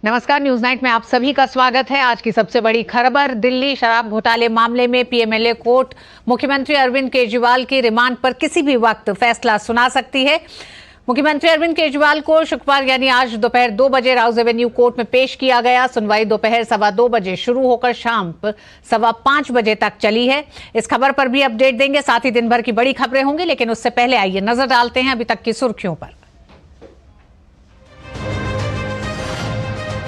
नमस्कार, news night में आप सभी का स्वागत है। आज की सबसे बड़ी खबर, दिल्ली शराब घोटाले मामले में पीएमएलए कोर्ट मुख्यमंत्री अरविंद केजरीवाल की रिमांड पर किसी भी वक्त फैसला सुना सकती है। मुख्यमंत्री अरविंद केजरीवाल को शुक्रवार यानी आज दोपहर 2 बजे राउज एवेन्यू कोर्ट में पेश किया गया। सुनवाई दोपहर 2:15 बजे शुरू होकर शाम 5:15 बजे तक चली है। इस खबर पर भी अपडेट देंगे, साथ ही दिन भर की बड़ी खबरें होंगी, लेकिन उससे पहले आइए नजर डालते हैं अभी तक की सुर्खियों पर।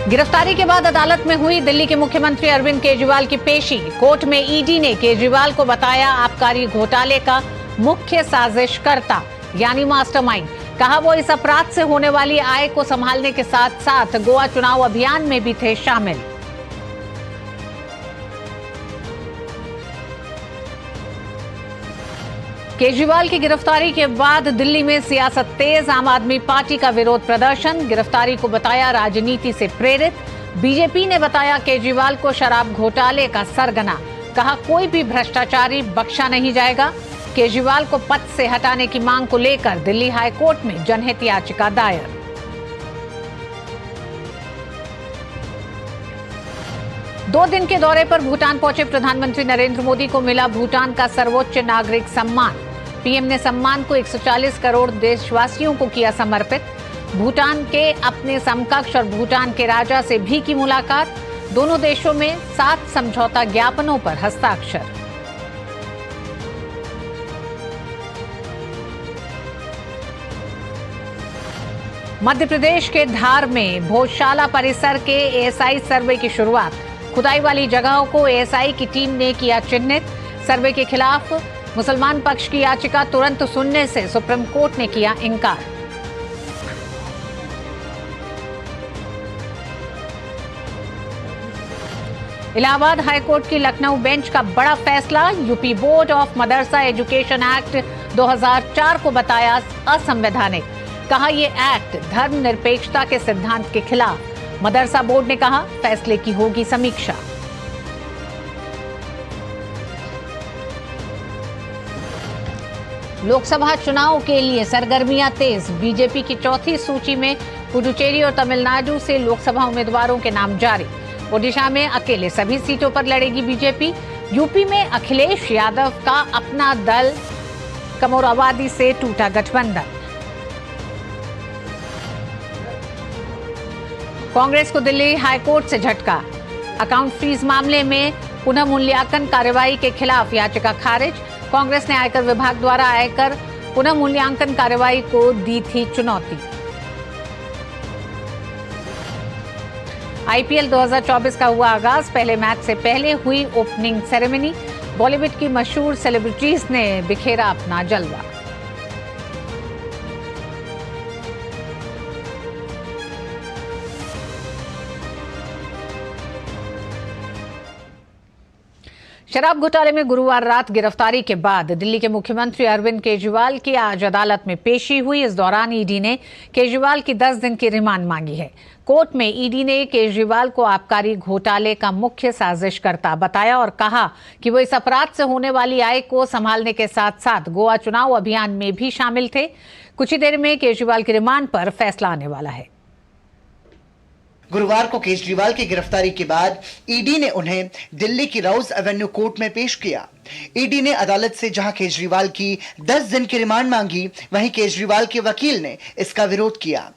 गिरफ्तारी के बाद अदालत में हुई दिल्ली के मुख्यमंत्री अरविंद केजरीवाल की पेशी। कोर्ट में ईडी ने केजरीवाल को बताया आबकारी घोटाले का मुख्य साजिशकर्ता यानी मास्टरमाइंड। कहा वो इस अपराध से होने वाली आय को संभालने के साथ साथ गोवा चुनाव अभियान में भी थे शामिल। केजरीवाल की गिरफ्तारी के बाद दिल्ली में सियासत तेज, आम आदमी पार्टी का विरोध प्रदर्शन। गिरफ्तारी को बताया राजनीति से प्रेरित। बीजेपी ने बताया केजरीवाल को शराब घोटाले का सरगना। कहा कोई भी भ्रष्टाचारी बख्शा नहीं जाएगा। केजरीवाल को पद से हटाने की मांग को लेकर दिल्ली हाई कोर्ट में जनहित याचिका दायर। दो दिन के दौरे पर भूटान पहुंचे प्रधानमंत्री नरेंद्र मोदी को मिला भूटान का सर्वोच्च नागरिक सम्मान। पीएम ने सम्मान को 140 करोड़ देशवासियों को किया समर्पित। भूटान के अपने समकक्ष और भूटान के राजा से भी की मुलाकात। दोनों देशों में 7 समझौता ज्ञापनों पर हस्ताक्षर। मध्य प्रदेश के धार में भोजशाला परिसर के एएसआई सर्वे की शुरुआत। खुदाई वाली जगहों को एएसआई की टीम ने किया चिन्हित। सर्वे के खिलाफ मुसलमान पक्ष की याचिका तुरंत सुनने से सुप्रीम कोर्ट ने किया इनकार। इलाहाबाद हाईकोर्ट की लखनऊ बेंच का बड़ा फैसला। UP board of Madrasa education act 2004 को बताया असंवैधानिक। कहा यह एक्ट धर्मनिरपेक्षता के सिद्धांत के खिलाफ। मदरसा बोर्ड ने कहा फैसले की होगी समीक्षा। लोकसभा चुनाव के लिए सरगर्मियां तेज। बीजेपी की चौथी सूची में पुडुचेरी और तमिलनाडु से लोकसभा उम्मीदवारों के नाम जारी। ओडिशा में अकेले सभी सीटों पर लड़ेगी बीजेपी। यूपी में अखिलेश यादव का अपना दल कमोरावादी से टूटा गठबंधन। कांग्रेस को दिल्ली हाईकोर्ट से झटका। अकाउंट फ्रीज मामले में पुनः मूल्यांकन कार्रवाई के खिलाफ याचिका खारिज। कांग्रेस ने आयकर विभाग द्वारा आयकर पुनः मूल्यांकन कार्रवाई को दी थी चुनौती। आईपीएल 2024 का हुआ आगाज। पहले मैच से पहले हुई ओपनिंग सेरेमनी। बॉलीवुड की मशहूर सेलिब्रिटीज ने बिखेरा अपना जलवा। शराब घोटाले में गुरुवार रात गिरफ्तारी के बाद दिल्ली के मुख्यमंत्री अरविंद केजरीवाल की आज अदालत में पेशी हुई। इस दौरान ईडी ने केजरीवाल की 10 दिन की रिमांड मांगी है। कोर्ट में ईडी ने केजरीवाल को आबकारी घोटाले का मुख्य साजिशकर्ता बताया और कहा कि वो इस अपराध से होने वाली आय को संभालने के साथ साथ गोवा चुनाव अभियान में भी शामिल थे। कुछ ही देर में केजरीवाल की रिमांड पर फैसला आने वाला है। गुरुवार को केजरीवाल की गिरफ्तारी के बाद ईडी ने उन्हें दिल्ली की राउज एवेन्यू कोर्ट में पेश किया। ईडी ने अदालत से जहां केजरीवाल की 10 दिन की रिमांड मांगी, वहीं केजरीवाल के वकील ने इसका विरोध किया।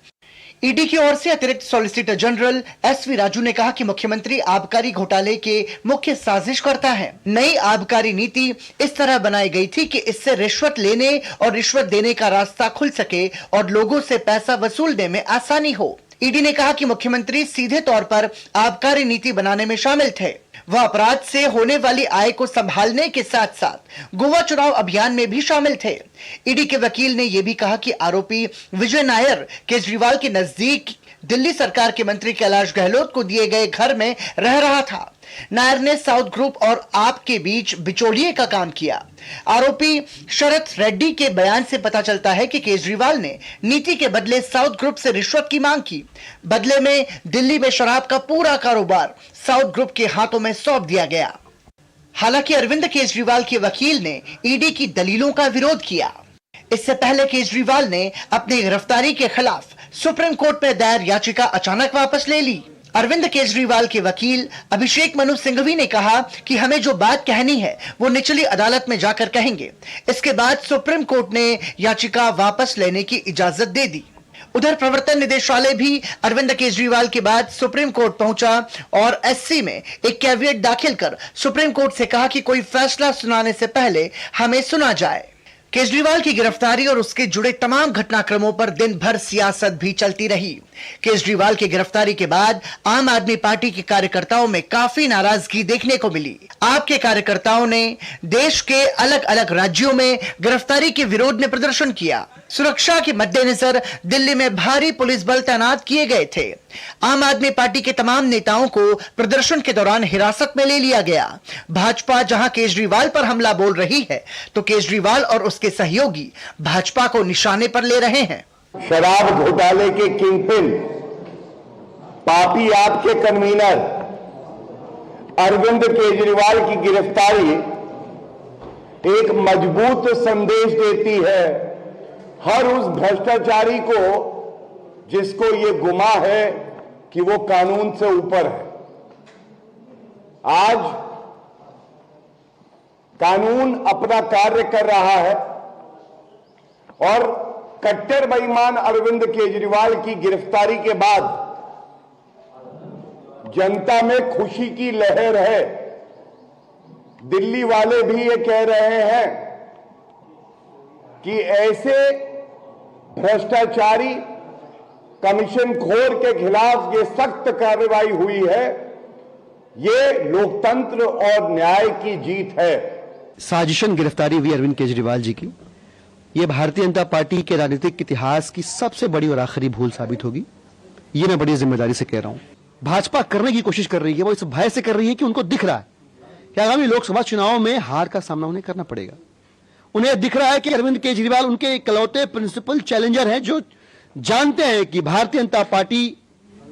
ईडी की ओर से अतिरिक्त सॉलिसिटर जनरल एसवी राजू ने कहा कि मुख्यमंत्री आबकारी घोटाले के मुख्य साजिशकर्ता हैं। नई आबकारी नीति इस तरह बनाई गई थी कि इससे रिश्वत लेने और रिश्वत देने का रास्ता खुल सके और लोगों से पैसा वसूलने में आसानी हो। ईडी ने कहा कि मुख्यमंत्री सीधे तौर पर आबकारी नीति बनाने में शामिल थे। वह अपराध से होने वाली आय को संभालने के साथ साथ गोवा चुनाव अभियान में भी शामिल थे। ईडी के वकील ने यह भी कहा कि आरोपी विजय नायर केजरीवाल के नजदीक दिल्ली सरकार के मंत्री कैलाश गहलोत को दिए गए घर में रह रहा था। नायर ने साउथ ग्रुप और आप के बीच बिचौलिए का काम किया। आरोपी शरद रेड्डी के बयान से पता चलता है कि केजरीवाल ने नीति के बदले साउथ ग्रुप से रिश्वत की मांग की। बदले में दिल्ली में शराब का पूरा कारोबार साउथ ग्रुप के हाथों में सौंप दिया गया। हालांकि अरविंद केजरीवाल के वकील ने ईडी की दलीलों का विरोध किया। इससे पहले केजरीवाल ने अपनी गिरफ्तारी के खिलाफ सुप्रीम कोर्ट में दायर याचिका अचानक वापस ले ली। अरविंद केजरीवाल के वकील अभिषेक मनु सिंघवी ने कहा कि हमें जो बात कहनी है वो निचली अदालत में जाकर कहेंगे। इसके बाद सुप्रीम कोर्ट ने याचिका वापस लेने की इजाजत दे दी। उधर प्रवर्तन निदेशालय भी अरविंद केजरीवाल के बाद सुप्रीम कोर्ट पहुंचा और एससी में एक कैविएट दाखिल कर सुप्रीम कोर्ट से कहा कि कोई फैसला सुनाने से पहले हमें सुना जाए। केजरीवाल की गिरफ्तारी और उसके जुड़े तमाम घटनाक्रमों पर दिन भर सियासत भी चलती रही। केजरीवाल की गिरफ्तारी के बाद आम आदमी पार्टी के कार्यकर्ताओं में काफी नाराजगी देखने को मिली। आप के कार्यकर्ताओं ने देश के अलग अलग राज्यों में गिरफ्तारी के विरोध में प्रदर्शन किया। सुरक्षा के मद्देनजर दिल्ली में भारी पुलिस बल तैनात किए गए थे। आम आदमी पार्टी के तमाम नेताओं को प्रदर्शन के दौरान हिरासत में ले लिया गया। भाजपा जहां केजरीवाल पर हमला बोल रही है तो केजरीवाल और उसके सहयोगी भाजपा को निशाने पर ले रहे हैं। शराब घोटाले के किंगपिन, पापी आपके कन्वीनर अरविंद केजरीवाल की गिरफ्तारी एक मजबूत संदेश देती है हर उस भ्रष्टाचारी को जिसको ये गुमा है कि वो कानून से ऊपर है। आज कानून अपना कार्य कर रहा है और कट्टर बेईमान अरविंद केजरीवाल की गिरफ्तारी के बाद जनता में खुशी की लहर है। दिल्ली वाले भी ये कह रहे हैं कि ऐसे भ्रष्टाचारी कमीशन खोर के खिलाफ ये सख्त कार्रवाई हुई है, ये लोकतंत्र और न्याय की जीत है। साजिशन गिरफ्तारी हुई अरविंद केजरीवाल जी की, ये भारतीय जनता पार्टी के राजनीतिक इतिहास की सबसे बड़ी और आखिरी भूल साबित होगी। ये मैं बड़ी जिम्मेदारी से कह रहा हूं। भाजपा करने की कोशिश कर रही है, वो इस भय से कर रही है कि उनको दिख रहा है कि आगामी लोकसभा चुनाव में हार का सामना उन्हें करना पड़ेगा। उन्हें दिख रहा है कि अरविंद केजरीवाल उनके इकलौते प्रिंसिपल चैलेंजर हैं जो जानते हैं कि भारतीय जनता पार्टी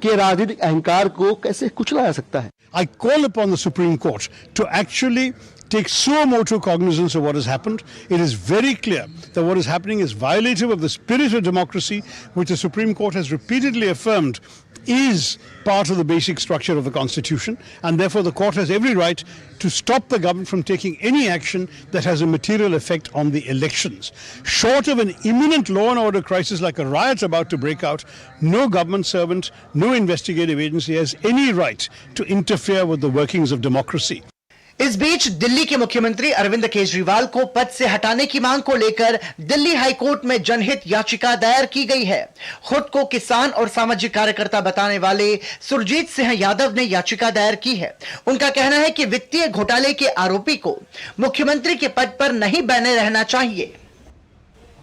के राजनीतिक अहंकार को कैसे कुचला जा सकता है। I call upon the Supreme Court to actually take suo motu cognizance of what has happened. It is very clear that what is happening is violative of the spirit of democracy, which the Supreme Court has repeatedly affirmed is part of the basic structure of the Constitution, and therefore the court has every right to stop the government from taking any action that has a material effect on the elections. Short of an imminent law and order crisis like a riot about to break out, no government servant, no investigative agency has any right to interfere with the workings of democracy. इस बीच दिल्ली के मुख्यमंत्री अरविंद केजरीवाल को पद से हटाने की मांग को लेकर दिल्ली हाईकोर्ट में जनहित याचिका दायर की गई है। खुद को किसान और सामाजिक कार्यकर्ता बताने वाले सुरजीत सिंह यादव ने याचिका दायर की है। उनका कहना है कि वित्तीय घोटाले के आरोपी को मुख्यमंत्री के पद पर नहीं बने रहना चाहिए।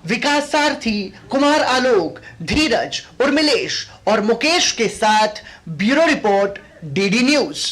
विकास सारथी, कुमार आलोक, धीरज, उर्मिलेश और मुकेश के साथ bureau report, DD news.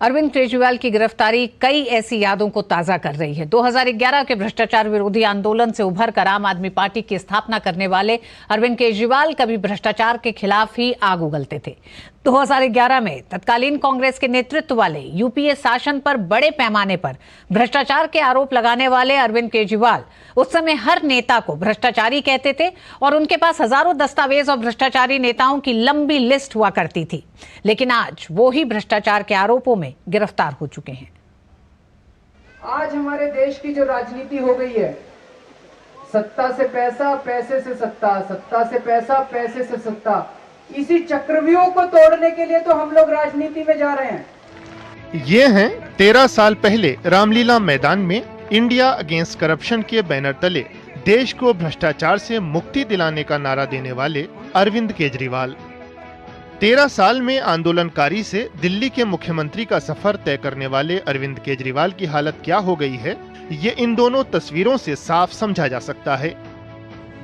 Arvind Kejriwal की गिरफ्तारी कई ऐसी यादों को ताजा कर रही है। 2011 के भ्रष्टाचार विरोधी आंदोलन से उभरकर आम आदमी पार्टी की स्थापना करने वाले अरविंद केजरीवाल कभी भ्रष्टाचार के खिलाफ ही आग उगलते थे। 2011 में तत्कालीन कांग्रेस के नेतृत्व वाले यूपीए शासन पर बड़े पैमाने पर भ्रष्टाचार के आरोप लगाने वाले अरविंद केजरीवाल उस समय हर नेता को भ्रष्टाचारी कहते थे और उनके पास हजारों दस्तावेज और भ्रष्टाचारी नेताओं की लंबी लिस्ट हुआ करती थी। लेकिन आज वो ही भ्रष्टाचार के आरोपों में गिरफ्तार हो चुके हैं। आज हमारे देश की जो राजनीति हो गई है, सत्ता से पैसा, पैसे से सत्ता, सत्ता से पैसा, पैसे से सत्ता, इसी चक्रव्यूह को तोड़ने के लिए तो हम लोग राजनीति में जा रहे हैं। ये हैं 13 साल पहले रामलीला मैदान में इंडिया अगेंस्ट करप्शन के बैनर तले देश को भ्रष्टाचार से मुक्ति दिलाने का नारा देने वाले अरविंद केजरीवाल। 13 साल में आंदोलनकारी से दिल्ली के मुख्यमंत्री का सफर तय करने वाले अरविंद केजरीवाल की हालत क्या हो गई है, ये इन दोनों तस्वीरों से साफ समझा जा सकता है।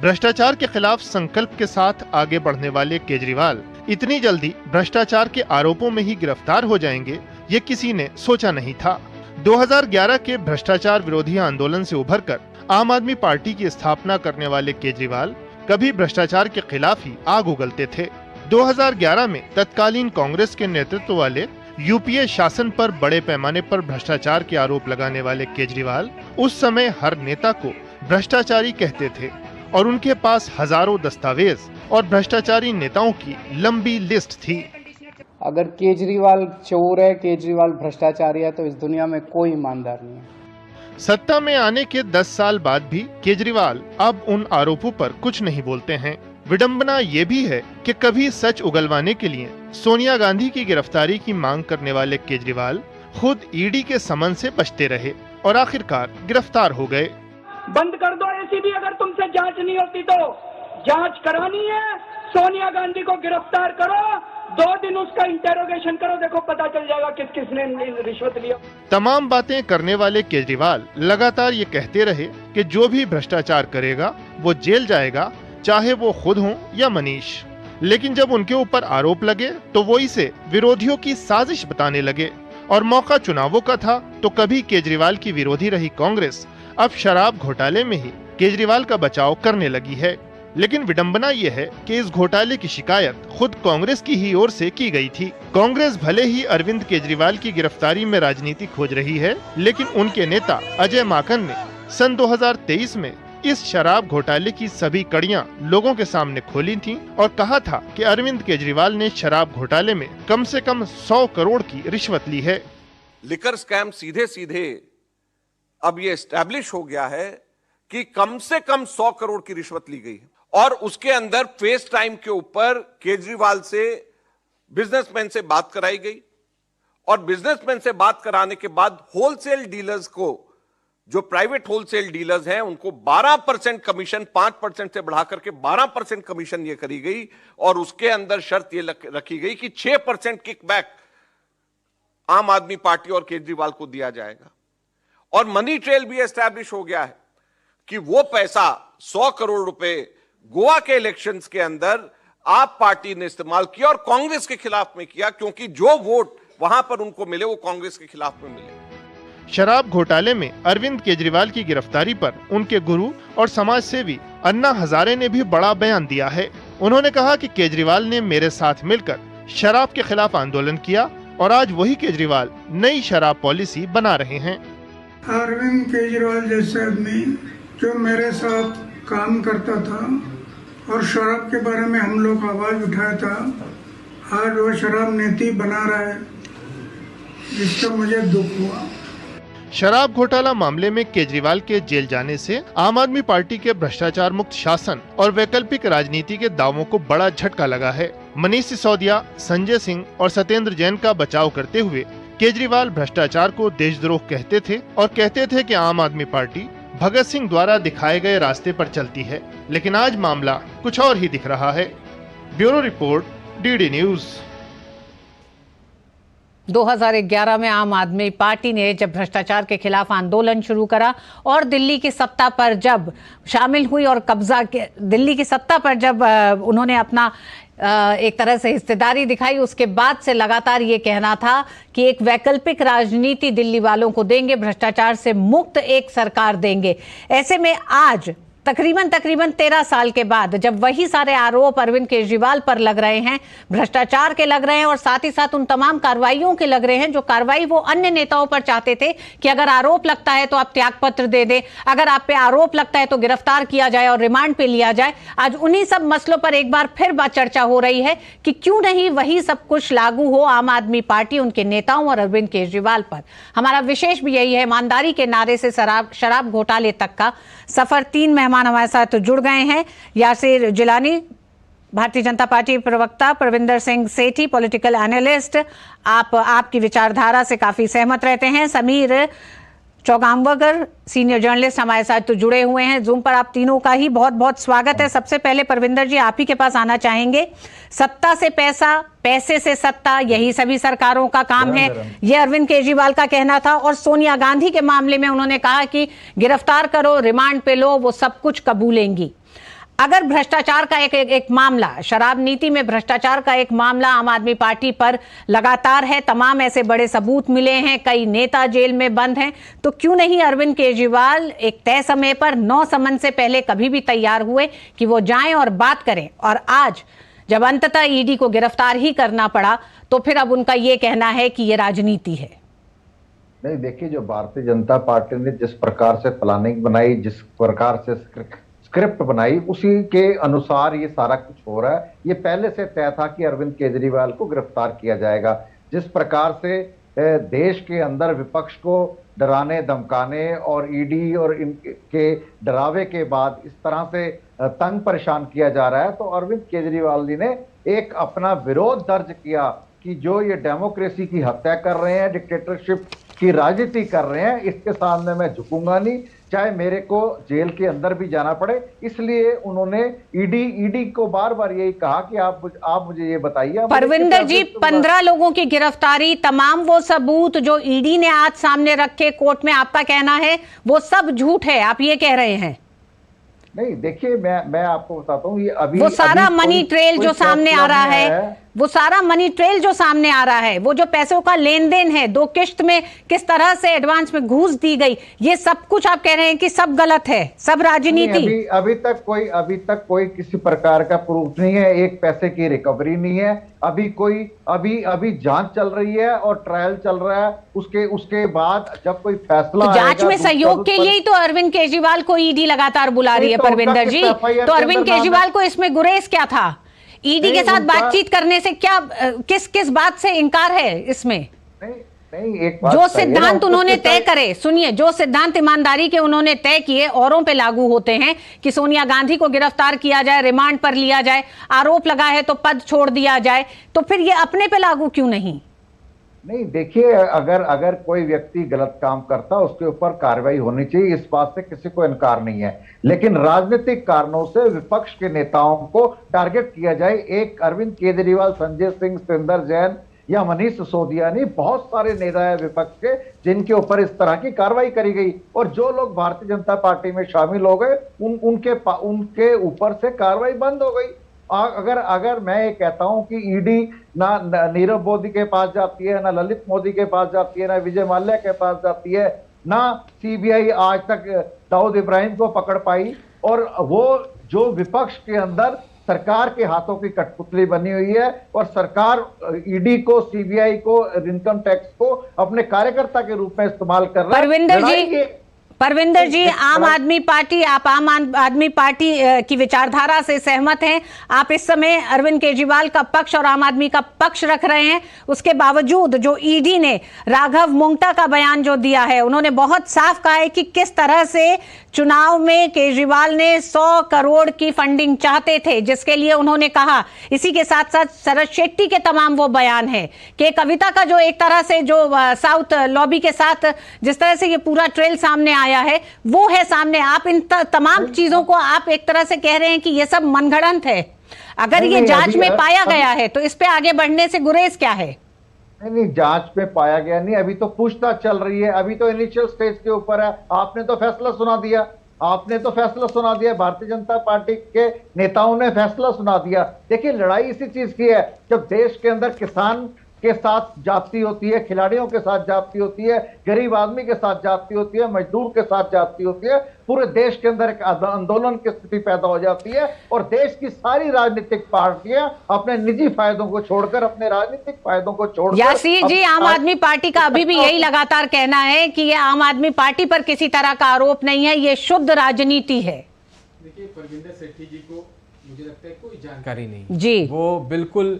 भ्रष्टाचार के खिलाफ संकल्प के साथ आगे बढ़ने वाले केजरीवाल इतनी जल्दी भ्रष्टाचार के आरोपों में ही गिरफ्तार हो जाएंगे, ये किसी ने सोचा नहीं था। 2011 के भ्रष्टाचार विरोधी आंदोलन से उभरकर आम आदमी पार्टी की स्थापना करने वाले केजरीवाल कभी भ्रष्टाचार के खिलाफ ही आग उगलते थे। 2011 में तत्कालीन कांग्रेस के नेतृत्व वाले यूपीए शासन पर बड़े पैमाने पर भ्रष्टाचार के आरोप लगाने वाले केजरीवाल उस समय हर नेता को भ्रष्टाचारी कहते थे और उनके पास हजारों दस्तावेज और भ्रष्टाचारी नेताओं की लंबी लिस्ट थी। अगर केजरीवाल चोर है, केजरीवाल भ्रष्टाचारी है, तो इस दुनिया में कोई ईमानदार नहीं है। सत्ता में आने के 10 साल बाद भी केजरीवाल अब उन आरोपों पर कुछ नहीं बोलते हैं। विडंबना ये भी है कि कभी सच उगलवाने के लिए सोनिया गांधी की गिरफ्तारी की मांग करने वाले केजरीवाल खुद ईडी के समन से बचते रहे और आखिरकार गिरफ्तार हो गए। बंद कर दो एसीबी, अगर तुमसे जांच नहीं होती तो जांच करानी है, सोनिया गांधी को गिरफ्तार करो, 2 दिन उसका इंटेरोगेशन करो, देखो पता चल जाएगा किस किसने रिश्वत लिया। तमाम बातें करने वाले केजरीवाल लगातार ये कहते रहे कि जो भी भ्रष्टाचार करेगा वो जेल जाएगा, चाहे वो खुद हों या मनीष। लेकिन जब उनके ऊपर आरोप लगे तो वो इसे विरोधियों की साजिश बताने लगे और मौका चुनावों का था तो कभी केजरीवाल की विरोधी रही कांग्रेस अब शराब घोटाले में ही केजरीवाल का बचाव करने लगी है। लेकिन विडंबना ये है कि इस घोटाले की शिकायत खुद कांग्रेस की ही ओर से की गई थी। कांग्रेस भले ही अरविंद केजरीवाल की गिरफ्तारी में राजनीति खोज रही है, लेकिन उनके नेता अजय माकन ने सन 2023 में इस शराब घोटाले की सभी कड़ियां लोगों के सामने खोली थीं और कहा था कि अरविंद केजरीवाल ने शराब घोटाले में कम से कम 100 करोड़ की रिश्वत ली है। लिकर स्कैम सीधे सीधे अब ये एस्टैब्लिश हो गया है कि कम से कम 100 करोड़ की रिश्वत ली गई है और उसके अंदर फेस टाइम के ऊपर केजरीवाल से बिजनेसमैन से बात कराई गई और बिजनेसमैन से बात कराने के बाद होलसेल डीलर्स को, जो प्राइवेट होलसेल डीलर्स हैं, उनको 12% कमीशन 5% से बढ़ाकर के 12% कमीशन ये करी गई और उसके अंदर शर्त ये रखी गई कि 6% किकबैक आम आदमी पार्टी और केजरीवाल को दिया जाएगा। और मनी ट्रेल भी एस्टैब्लिश हो गया है कि वो पैसा 100 करोड़ रुपए गोवा के इलेक्शंस के अंदर आप पार्टी ने इस्तेमाल किया और कांग्रेस के खिलाफ में किया, क्योंकि जो वोट वहां पर उनको मिले वो कांग्रेस के खिलाफ में मिले। शराब घोटाले में अरविंद केजरीवाल की गिरफ्तारी पर उनके गुरु और समाज सेवी अन्ना हजारे ने भी बड़ा बयान दिया है। उन्होंने कहा कि केजरीवाल ने मेरे साथ मिलकर शराब के खिलाफ आंदोलन किया और आज वही केजरीवाल नई शराब पॉलिसी बना रहे हैं। अरविंद केजरीवाल जैसे आदमी जो मेरे साथ काम करता था और शराब के बारे में हम लोग आवाज उठाया था, आज वो शराब नीति बना रहा है, जिसका मुझे दुख हुआ। शराब घोटाला मामले में केजरीवाल के जेल जाने से आम आदमी पार्टी के भ्रष्टाचार मुक्त शासन और वैकल्पिक राजनीति के दावों को बड़ा झटका लगा है। मनीष सिसोदिया, संजय सिंह और सत्येंद्र जैन का बचाव करते हुए केजरीवाल भ्रष्टाचार को देशद्रोह कहते थे और कहते थे कि आम आदमी पार्टी भगत सिंह द्वारा दिखाए गए रास्ते पर चलती है, लेकिन आज मामला कुछ और ही दिख रहा है। Bureau report, DD news. 2011 में आम आदमी पार्टी ने जब भ्रष्टाचार के खिलाफ आंदोलन शुरू करा और दिल्ली की सत्ता पर जब शामिल हुई और दिल्ली की सत्ता पर जब उन्होंने अपना एक तरह से हिस्सेदारी दिखाई, उसके बाद से लगातार ये कहना था कि एक वैकल्पिक राजनीति दिल्ली वालों को देंगे, भ्रष्टाचार से मुक्त एक सरकार देंगे। ऐसे में आज तकरीबन 13 साल के बाद जब वही सारे आरोप अरविंद केजरीवाल पर लग रहे हैं, भ्रष्टाचार के लग रहे हैं और साथ ही साथ उन तमाम कार्रवाइयों के लग रहे हैं जो कार्रवाई वो अन्य नेताओं पर चाहते थे कि अगर आरोप लगता है तो आप त्यागपत्र दे दें, अगर आप पे आरोप लगता है तो गिरफ्तार किया जाए और रिमांड पे लिया जाए। आज उन्हीं सब मसलों पर एक बार फिर बात चर्चा हो रही है कि क्यों नहीं वही सब कुछ लागू हो आम आदमी पार्टी, उनके नेताओं और अरविंद केजरीवाल पर। हमारा विशेष भी यही है, ईमानदारी के नारे से शराब घोटाले तक का सफर। 3 मेहमान हमारे साथ जुड़ गए हैं। यासिर जिलानी, भारतीय जनता पार्टी प्रवक्ता, परविंदर सिंह सेठी, पॉलिटिकल एनालिस्ट, आपकी विचारधारा से काफी सहमत रहते हैं। समीर चौगामवगर, सीनियर जर्नलिस्ट हमारे साथ तो जुड़े हुए हैं। जूम पर आप तीनों का ही बहुत बहुत स्वागत है। सबसे पहले परविंदर जी, आप ही के पास आना चाहेंगे। सत्ता से पैसा, पैसे से सत्ता, यही सभी सरकारों का काम है, ये अरविंद केजरीवाल का कहना था। और सोनिया गांधी के मामले में उन्होंने कहा कि गिरफ्तार करो, रिमांड पे लो, वो सब कुछ कबूलेंगी। अगर भ्रष्टाचार का एक मामला, शराब नीति में भ्रष्टाचार का एक मामला आम आदमी पार्टी पर लगातार है, तमाम ऐसे बड़े सबूत मिले हैं, कई नेता जेल में बंद हैं, तो क्यों नहीं अरविंद केजरीवाल एक तय समय पर 9 समन से पहले कभी भी तैयार हुए कि वो जाएं और बात करें, और आज जब अंततः ईडी को गिरफ्तार ही करना पड़ा तो फिर अब उनका ये कहना है कि ये राजनीति है। नहीं, देखिए, जो भारतीय जनता पार्टी ने जिस प्रकार से प्लानिंग बनाई, जिस प्रकार से स्क्रिप्ट बनाई, उसी के अनुसार ये सारा कुछ हो रहा है। ये पहले से तय था कि अरविंद केजरीवाल को गिरफ्तार किया जाएगा। जिस प्रकार से देश के अंदर विपक्ष को डराने धमकाने और ईडी और इनके डरावे के बाद इस तरह से तंग परेशान किया जा रहा है, तो अरविंद केजरीवाल जी ने एक अपना विरोध दर्ज किया कि जो ये डेमोक्रेसी की हत्या कर रहे हैं, डिक्टेटरशिप की राजनीति कर रहे हैं, इसके सामने मैं झुकूंगा नहीं, चाहे मेरे को जेल के अंदर भी जाना पड़े। इसलिए उन्होंने ईडी को बार बार यही कहा कि आप मुझे ये बताइए। परविंदर जी, 15 लोगों की गिरफ्तारी, तमाम वो सबूत जो ईडी ने आज सामने रखे कोर्ट में, आपका कहना है वो सब झूठ है, आप ये कह रहे हैं? नहीं, देखिए मैं आपको बताता हूँ, ये अभी वो सारा मनी ट्रेल जो सामने आ रहा है, वो सारा मनी ट्रेल जो सामने आ रहा है, वो जो पैसों का लेन देन है, 2 किश्त में किस तरह से एडवांस में घूस दी गई, ये सब कुछ आप कह रहे हैं कि सब गलत है, सब राजनीति? अभी तक कोई किसी प्रकार का प्रूफ नहीं है, एक पैसे की रिकवरी नहीं है। अभी जांच चल रही है और ट्रायल चल रहा है। उसके बाद जब कोई फैसला तो जांच में सहयोग के लिए ही तो अरविंद केजरीवाल को ईडी लगातार बुला रही है परविंदर जी। तो अरविंद केजरीवाल को इसमें गुरेज क्या था? ईडी के साथ बातचीत करने से क्या, किस बात से इनकार है इसमें? नहीं, एक बात जो सिद्धांत उन्होंने तय करे, सुनिए, जो सिद्धांत ईमानदारी के उन्होंने तय किए औरों पे लागू होते हैं कि सोनिया गांधी को गिरफ्तार किया जाए, रिमांड पर लिया जाए, आरोप लगा है तो पद छोड़ दिया जाए, तो फिर ये अपने पे लागू क्यों नहीं? नहीं, देखिए, अगर कोई व्यक्ति गलत काम करता है उसके ऊपर कार्रवाई होनी चाहिए, इस बात से किसी को इनकार नहीं है। लेकिन राजनीतिक कारणों से विपक्ष के नेताओं को टारगेट किया जाए, एक अरविंद केजरीवाल, संजय सिंह, सुरेंद्र जैन या मनीष सिसोदिया नहीं, बहुत सारे नेता है विपक्ष के जिनके ऊपर इस तरह की कार्रवाई करी गई, और जो लोग भारतीय जनता पार्टी में शामिल हो गए उनके ऊपर से कार्रवाई बंद हो गई। अगर मैं ये कहता हूं कि ईडी ना नीरव मोदी के पास जाती है, ना ललित मोदी के पास जाती है, ना विजय माल्या के पास जाती है, ना सीबीआई आज तक दाऊद इब्राहिम को पकड़ पाई, और वो जो विपक्ष के अंदर सरकार के हाथों की कठपुतली बनी हुई है, और सरकार ईडी को, सीबीआई को, इनकम टैक्स को अपने कार्यकर्ता के रूप में इस्तेमाल कर रहा है। परविंदर जी, आम आदमी पार्टी, आप आम आदमी पार्टी की विचारधारा से सहमत हैं, आप इस समय अरविंद केजरीवाल का पक्ष और आम आदमी का पक्ष रख रहे हैं। उसके बावजूद जो ईडी ने राघव मुंगटा का बयान जो दिया है, उन्होंने बहुत साफ कहा है कि किस तरह से चुनाव में केजरीवाल ने 100 करोड़ की फंडिंग चाहते थे, जिसके लिए उन्होंने कहा। इसी के साथ साथ शरद शेट्टी के तमाम वो बयान है कि कविता का जो एक तरह से जो साउथ लॉबी के साथ जिस तरह से ये पूरा ट्रेल सामने आया है, वो है सामने। आप इन तमाम चीजों को आप एक तरह से कह रहे हैं कि ये सब मनगढ़ंत है। अगर ये जांच में पाया गया है तो इस पे आगे बढ़ने से गुरेज क्या है? नहीं, जांच में पाया गया नहीं, अभी तो पूछताछ चल रही है, अभी तो इनिशियल स्टेज के ऊपर है। आपने तो फैसला सुना दिया, भारतीय जनता पार्टी के नेताओं ने फैसला सुना दिया। देखिए, लड़ाई इसी चीज की है, जब देश के अंदर किसान के साथ जाती होती है, खिलाड़ियों के साथ जाती होती है, गरीब आदमी के साथ जाती होती है, मजदूर के साथ जाती होती है, पूरे देश के अंदर एक आंदोलन की स्थिति पैदा हो जाती है, और देश की सारी राजनीतिक पार्टियां अपने निजी फायदों को छोड़कर, अपने राजनीतिक फायदों को छोड़कर। यासीर जी, आम आदमी पार्टी का अभी भी यही लगातार कहना है कि ये आम आदमी पार्टी पर किसी तरह का आरोप नहीं है, ये शुद्ध राजनीति है। देखिए, परविंदर सेठी जी को मुझे लगता है कोई जानकारी नहीं जी, वो बिल्कुल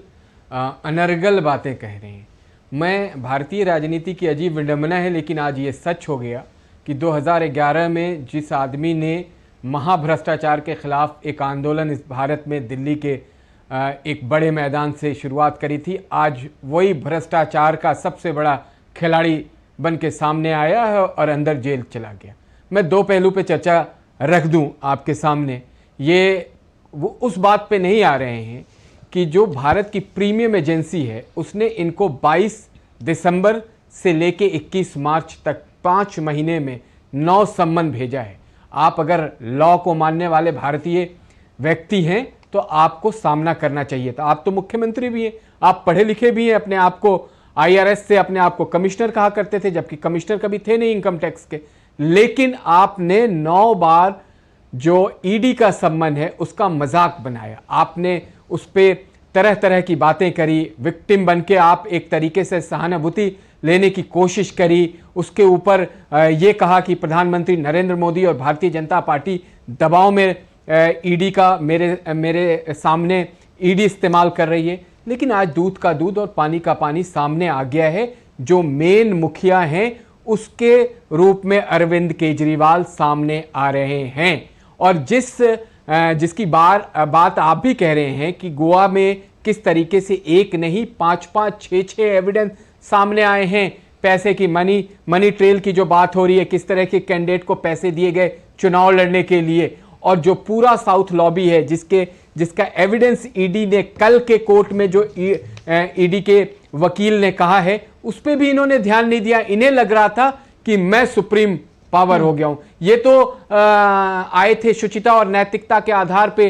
अनर्गल बातें कह रहे हैं। मैं, भारतीय राजनीति की अजीब विडंबना है, लेकिन आज ये सच हो गया कि 2011 में जिस आदमी ने महाभ्रष्टाचार के खिलाफ एक आंदोलन इस भारत में दिल्ली के एक बड़े मैदान से शुरुआत करी थी, आज वही भ्रष्टाचार का सबसे बड़ा खिलाड़ी बन के सामने आया है और अंदर जेल चला गया। मैं 2 पहलू पे चर्चा रख दूं आपके सामने। ये वो उस बात पे नहीं आ रहे हैं कि जो भारत की प्रीमियम एजेंसी है उसने इनको 22 दिसंबर से लेके 21 मार्च तक 5 महीने में 9 सम्मन भेजा है। आप अगर लॉ को मानने वाले भारतीय व्यक्ति हैं तो आपको सामना करना चाहिए था। आप तो मुख्यमंत्री भी हैं, आप पढ़े लिखे भी हैं, अपने आप को IRS से अपने आप को कमिश्नर कहा करते थे, जबकि कमिश्नर कभी थे नहीं इनकम टैक्स के। लेकिन आपने 9 बार जो ईडी का सम्मन है उसका मजाक बनाया, आपने उस पर तरह तरह की बातें करी, विक्टिम बन के आप एक तरीके से सहानुभूति लेने की कोशिश करी, उसके ऊपर ये कहा कि प्रधानमंत्री नरेंद्र मोदी और भारतीय जनता पार्टी दबाव में ईडी का मेरे सामने ईडी इस्तेमाल कर रही है, लेकिन आज दूध का दूध और पानी का पानी सामने आ गया है। जो मेन मुखिया हैं उसके रूप में अरविंद केजरीवाल सामने आ रहे हैं। और जिसकी बात आप भी कह रहे हैं कि गोवा में किस तरीके से एक नहीं 5-5, 6-6 एविडेंस सामने आए हैं। पैसे की मनी ट्रेल की जो बात हो रही है, किस तरह के कैंडिडेट को पैसे दिए गए चुनाव लड़ने के लिए, और जो पूरा साउथ लॉबी है जिसका एविडेंस ईडी ने कल के कोर्ट में जो ईडी के वकील ने कहा है उस पर भी इन्होंने ध्यान नहीं दिया। इन्हें लग रहा था कि मैं सुप्रीम पावर हो गया हूं। ये तो आए थे शुचिता और नैतिकता के आधार पे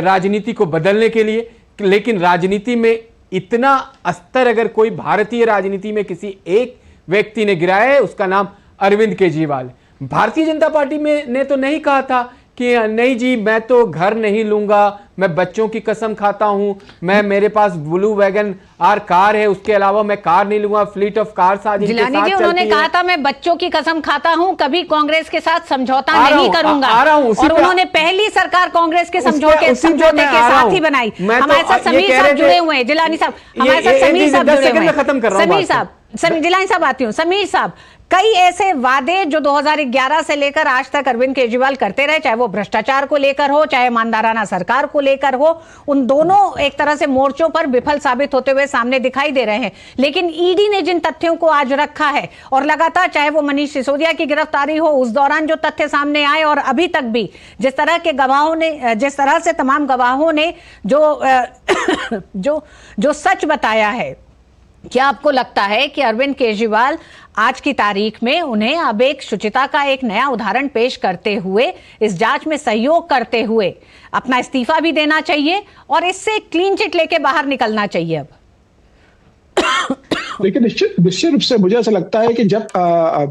राजनीति को बदलने के लिए, लेकिन राजनीति में इतना अस्तर अगर कोई भारतीय राजनीति में किसी एक व्यक्ति ने गिराया है उसका नाम अरविंद केजरीवाल। भारतीय जनता पार्टी में ने तो नहीं कहा था कि नहीं जी मैं तो घर नहीं लूंगा, मैं बच्चों की कसम खाता हूं, मेरे पास ब्लू वैगन आर कार है, उसके अलावा मैं कार नहीं लूंगा, फ्लीट ऑफ कार्स आज इनके साथ चलती है। उन्होंने कहा था मैं बच्चों की कसम खाता हूं, कभी कांग्रेस के साथ समझौता नहीं करूंगा। और उन्होंने पहली सरकार कांग्रेस के समझौते के साथ ही बनाई। हमारे साथ समीर साहब जुड़े हुए हैं, जिलानी साहब हमारे साथ समीर साहब जुड़े हुए हैं। जिलानी साहब आती हूँ। समीर साहब, कई ऐसे वादे जो 2011 से लेकर आज तक अरविंद केजरीवाल करते रहे, चाहे वो भ्रष्टाचार को लेकर हो, चाहे ईमानदाराना सरकार को लेकर हो, उन दोनों एक तरह से मोर्चों पर विफल साबित होते हुए सामने दिखाई दे रहे हैं। लेकिन ईडी ने जिन तथ्यों को आज रखा है और लगातार, चाहे वो मनीष सिसोदिया की गिरफ्तारी हो, उस दौरान जो तथ्य सामने आए और अभी तक भी जिस तरह से तमाम गवाहों ने जो सच बताया है, क्या आपको लगता है कि अरविंद केजरीवाल आज की तारीख में उन्हें अब एक शुचिता का एक नया उदाहरण पेश करते हुए, इस जांच में सहयोग करते हुए अपना इस्तीफा भी देना चाहिए और इससे क्लीन चिट लेके बाहर निकलना चाहिए? अब लेकिन निश्चित रूप से मुझे ऐसा लगता है कि जब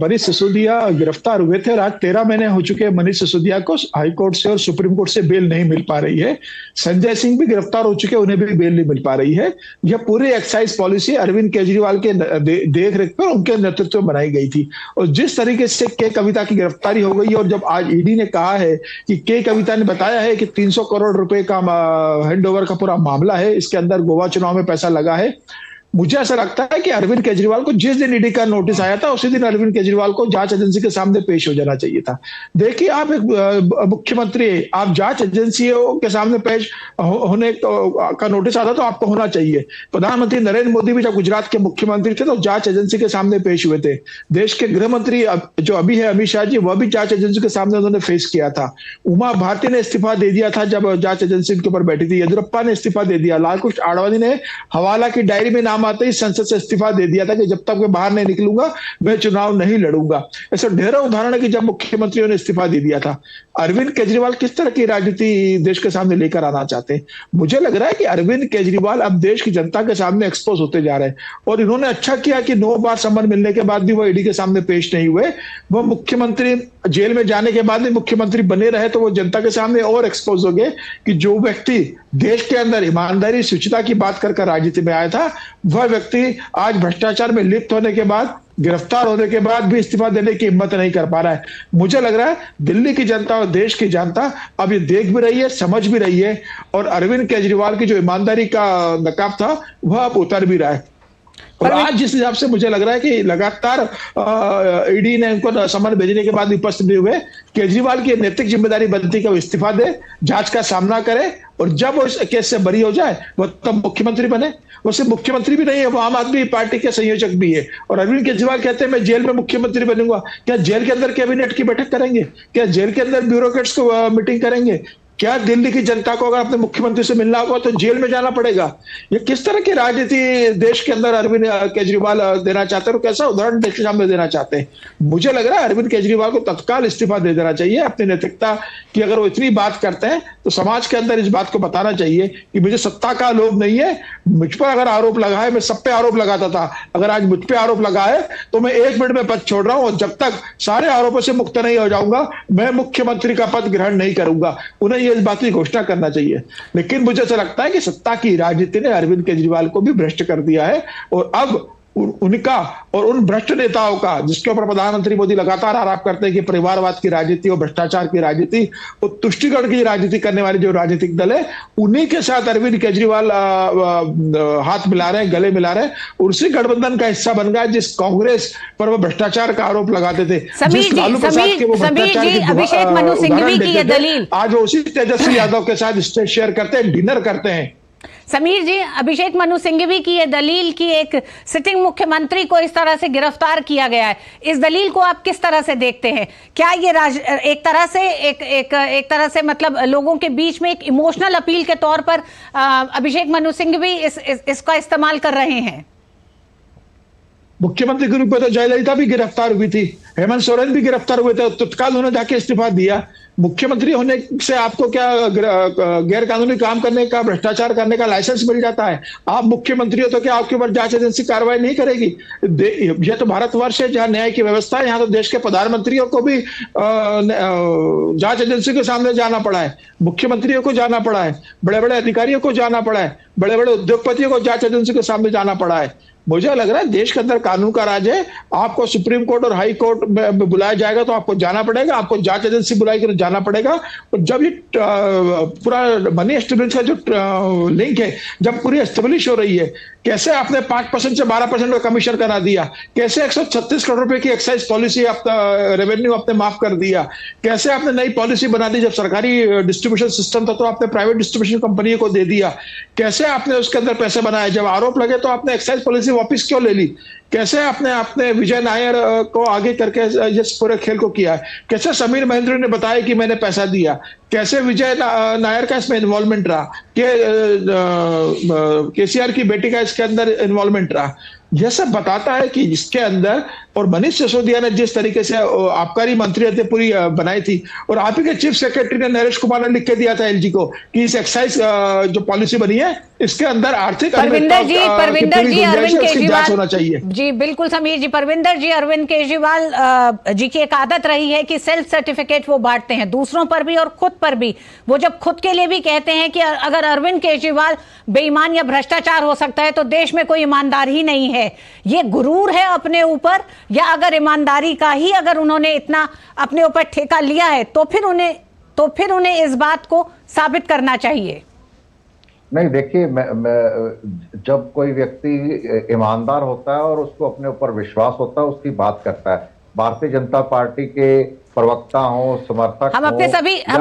मनीष सिसोदिया गिरफ्तार हुए थे और आज 13 महीने हो चुके हैं, मनीष सिसोदिया को हाई कोर्ट से और सुप्रीम कोर्ट से बेल नहीं मिल पा रही है। संजय सिंह भी गिरफ्तार हो चुके हैं, उन्हें भी बेल नहीं मिल पा रही है। यह पूरी एक्साइज पॉलिसी अरविंद केजरीवाल के देख रेख पर उनके नेतृत्व में बनाई गई थी। और जिस तरीके से के कविता की गिरफ्तारी हो गई, और जब आज ईडी ने कहा है कि के कविता ने बताया है कि 300 करोड़ रुपए का हैंडओवर का पूरा मामला है, इसके अंदर गोवा चुनाव में पैसा लगा है, मुझे ऐसा लगता है कि अरविंद केजरीवाल को जिस दिन ईडी का नोटिस आया था उसी दिन अरविंद केजरीवाल को जांच एजेंसी के सामने पेश हो जाना चाहिए था। देखिए, आप एक मुख्यमंत्री, आप जांच एजेंसियों के सामने पेश होने का नोटिस आता तो आपको होना चाहिए। प्रधानमंत्री नरेंद्र मोदी भी जब गुजरात के मुख्यमंत्री थे तो जांच एजेंसी के सामने पेश हुए थे। देश के गृह मंत्री जो अभी है अमित शाह जी, वह भी जांच एजेंसी के सामने उन्होंने फेस किया था। उमा भारती ने इस्तीफा दे दिया था जब जांच एजेंसी उनके ऊपर बैठी थी। येदियुरप्पा ने इस्तीफा दे दिया। लाल कृष्ण आडवाणी ने हवाला की डायरी में आते ही संसद से इस्तीफा दे दिया था कि जब तक मैं बाहर नहीं निकलूंगा मैं चुनाव नहीं लड़ूंगा। ऐसे ढेरों उदाहरण है कि जब मुख्यमंत्रियों ने इस्तीफा दे दिया था। अरविंद केजरीवाल किस तरह की राजनीति देश के सामने लेकर आना चाहते हैं? मुझे लग रहा है कि अरविंद केजरीवाल अब देश की जनता के सामने एक्सपोज होते जा रहे हैं। और इन्होंने अच्छा किया कि 9 बार समन मिलने के बाद भी वो ईडी के सामने पेश नहीं हुए। वो मुख्यमंत्री जेल में जाने के बाद भी मुख्यमंत्री बने रहे तो वो जनता के सामने और एक्सपोज हो गए कि जो व्यक्ति देश के अंदर ईमानदारी, शुचिता की बात कर राजनीति में आया था, वह व्यक्ति आज भ्रष्टाचार में लिप्त होने के बाद, गिरफ्तार होने के बाद भी इस्तीफा देने की हिम्मत नहीं कर पा रहा है। मुझे लग रहा है दिल्ली की जनता और देश की जनता अब ये देख भी रही है, समझ भी रही है, और अरविंद केजरीवाल की जो ईमानदारी का नकाब था वह अब उतर भी रहा है। और आज जिस हिसाब से मुझे लग रहा है कि लगातार ईडी ने उनको समन भेजने के बाद भी उपस्थित नहीं हुए, केजरीवाल की नैतिक जिम्मेदारी बनती है वो इस्तीफा दे, जांच का सामना करे, और जब वो इस केस से बरी हो जाए वो तब मुख्यमंत्री बने। वो सिर्फ मुख्यमंत्री भी नहीं है, वो आम आदमी पार्टी के संयोजक भी है। और अरविंद केजरीवाल कहते हैं मैं जेल में मुख्यमंत्री बनूंगा। क्या जेल के अंदर कैबिनेट की बैठक करेंगे? क्या जेल के अंदर ब्यूरोक्रेट्स को मीटिंग करेंगे? क्या दिल्ली की जनता को अगर अपने मुख्यमंत्री से मिलना होगा तो जेल में जाना पड़ेगा? ये किस तरह की राजनीति देश के अंदर अरविंद केजरीवाल देना चाहते हैं और कैसा उदाहरण देश के सामने देना चाहते हैं? मुझे लग रहा है अरविंद केजरीवाल को तत्काल इस्तीफा दे देना चाहिए। अपनी नैतिकता की अगर वो इतनी बात करते हैं तो समाज के अंदर इस बात को बताना चाहिए कि मुझे सत्ता का लोभ नहीं है। मुझ पर अगर आरोप लगा है, मैं सब पे आरोप लगाता था, अगर आज मुझ पे आरोप लगा है तो मैं 1 मिनट में पद छोड़ रहा हूं, और जब तक सारे आरोपों से मुक्त नहीं हो जाऊंगा मैं मुख्यमंत्री का पद ग्रहण नहीं करूंगा। उन्हें इस बात की घोषणा करना चाहिए। लेकिन मुझे ऐसा लगता है कि सत्ता की राजनीति ने अरविंद केजरीवाल को भी भ्रष्ट कर दिया है, और अब उनका और उन भ्रष्ट नेताओं का, जिसके ऊपर प्रधानमंत्री मोदी लगातार आरोप करते हैं कि परिवारवाद की राजनीति और भ्रष्टाचार की राजनीति और तुष्टिकरण की राजनीति करने वाले जो राजनीतिक दल है, उन्हीं के साथ अरविंद केजरीवाल हाथ मिला रहे हैं, गले मिला रहे हैं। उसी गठबंधन का हिस्सा बन गया जिस कांग्रेस पर वो भ्रष्टाचार का आरोप लगाते थे, जिस लालू प्रसाद के वो भ्रष्टाचार की अभिषेक मनु सिंघवी की ये दलील, आज वो उसी तेजस्वी यादव के साथ स्टेज शेयर करते हैं, डिनर करते हैं। समीर जी, अभिषेक मनु सिंघवी की ये दलील कि एक सिटिंग मुख्यमंत्री को इस तरह से गिरफ्तार किया गया है, इस दलील को आप किस तरह से देखते हैं? क्या ये एक तरह से मतलब लोगों के बीच में एक इमोशनल अपील के तौर पर अभिषेक मनु सिंघवी इसका इस्तेमाल कर रहे हैं? मुख्यमंत्री के रूप में तो जयललिता भी गिरफ्तार हुई थी, हेमंत सोरेन भी गिरफ्तार हुए थे, तत्काल उन्होंने जाके इस्तीफा दिया। मुख्यमंत्री होने से आपको क्या गैर कानूनी काम करने का, भ्रष्टाचार करने का लाइसेंस मिल जाता है? आप मुख्यमंत्री हो तो क्या आपके ऊपर जांच एजेंसी कार्रवाई नहीं करेगी? यह तो भारतवर्ष है जहां न्याय की व्यवस्था है। यहाँ तो देश के प्रधानमंत्रियों को भी जांच एजेंसी के सामने जाना पड़ा है, मुख्यमंत्रियों को जाना पड़ा है, बड़े बड़े अधिकारियों को जाना पड़ा है, बड़े बड़े उद्योगपतियों को जांच एजेंसी के सामने जाना पड़ा है। मुझे लग रहा है देश के अंदर कानून का राज है। आपको सुप्रीम कोर्ट और हाई कोर्ट में बुलाया जाएगा तो आपको जाना पड़ेगा, आपको जांच एजेंसी बुलाएगी तो जाना पड़ेगा। और जब ये पूरा मनी एस्टेब्लिश का जो लिंक है, जब पूरी एस्टेब्लिश हो रही है, कैसे आपने 5% से 12% का कमीशन करा दिया? कैसे 136 करोड़ रुपए की एक्साइज पॉलिसी रेवेन्यू आपने माफ कर दिया? कैसे आपने नई पॉलिसी बना दी? जब सरकारी डिस्ट्रीब्यूशन सिस्टम था तो आपने प्राइवेट डिस्ट्रीब्यूशन कंपनी को दे दिया। कैसे आपने उसके अंदर पैसे बनाए? जब आरोप लगे तो आपने एक्साइज पॉलिसी वापस क्यों ले ली? कैसे आपने विजय नायर को आगे करके इस पूरे खेल को किया है? कैसे समीर महेंद्र ने बताया कि मैंने पैसा दिया? कैसे विजय नायर का इसमें इन्वॉल्वमेंट रहा? केसीआर की बेटी का इसके अंदर इन्वॉल्वमेंट रहा? यह सब बताता है कि इसके अंदर, और मनीष सिसोदिया ने जिस तरीके से आबकारी मंत्री पूरी बनाई थी, और आप ही के चीफ सेक्रेटरी ने नरेश कुमार ने लिख के दिया था एलजी को कि इस एक्साइज जो पॉलिसी बनी है इसके अंदर आर्थिक परविंदर जी अरविंद केजरीवाल होना चाहिए। जी बिल्कुल समीर जी, परविंदर जी, अरविंद केजरीवाल जी की एक आदत रही है कि सेल्फ सर्टिफिकेट वो बांटते हैं दूसरों पर भी और खुद पर भी। वो जब खुद के लिए भी कहते हैं कि अगर अरविंद केजरीवाल बेईमान या भ्रष्टाचार हो सकता है तो देश में कोई ईमानदार ही नहीं है। ये गुरूर है अपने ऊपर, या अगर ईमानदारी का ही अगर उन्होंने इतना अपने ऊपर ठेका लिया है तो फिर उन्हें इस बात को साबित करना चाहिए। नहीं, देखिए, जब कोई व्यक्ति ईमानदार होता है और उसको अपने ऊपर विश्वास होता है, उसकी बात करता है। भारतीय जनता पार्टी के प्रवक्ता हो, समर्थक हम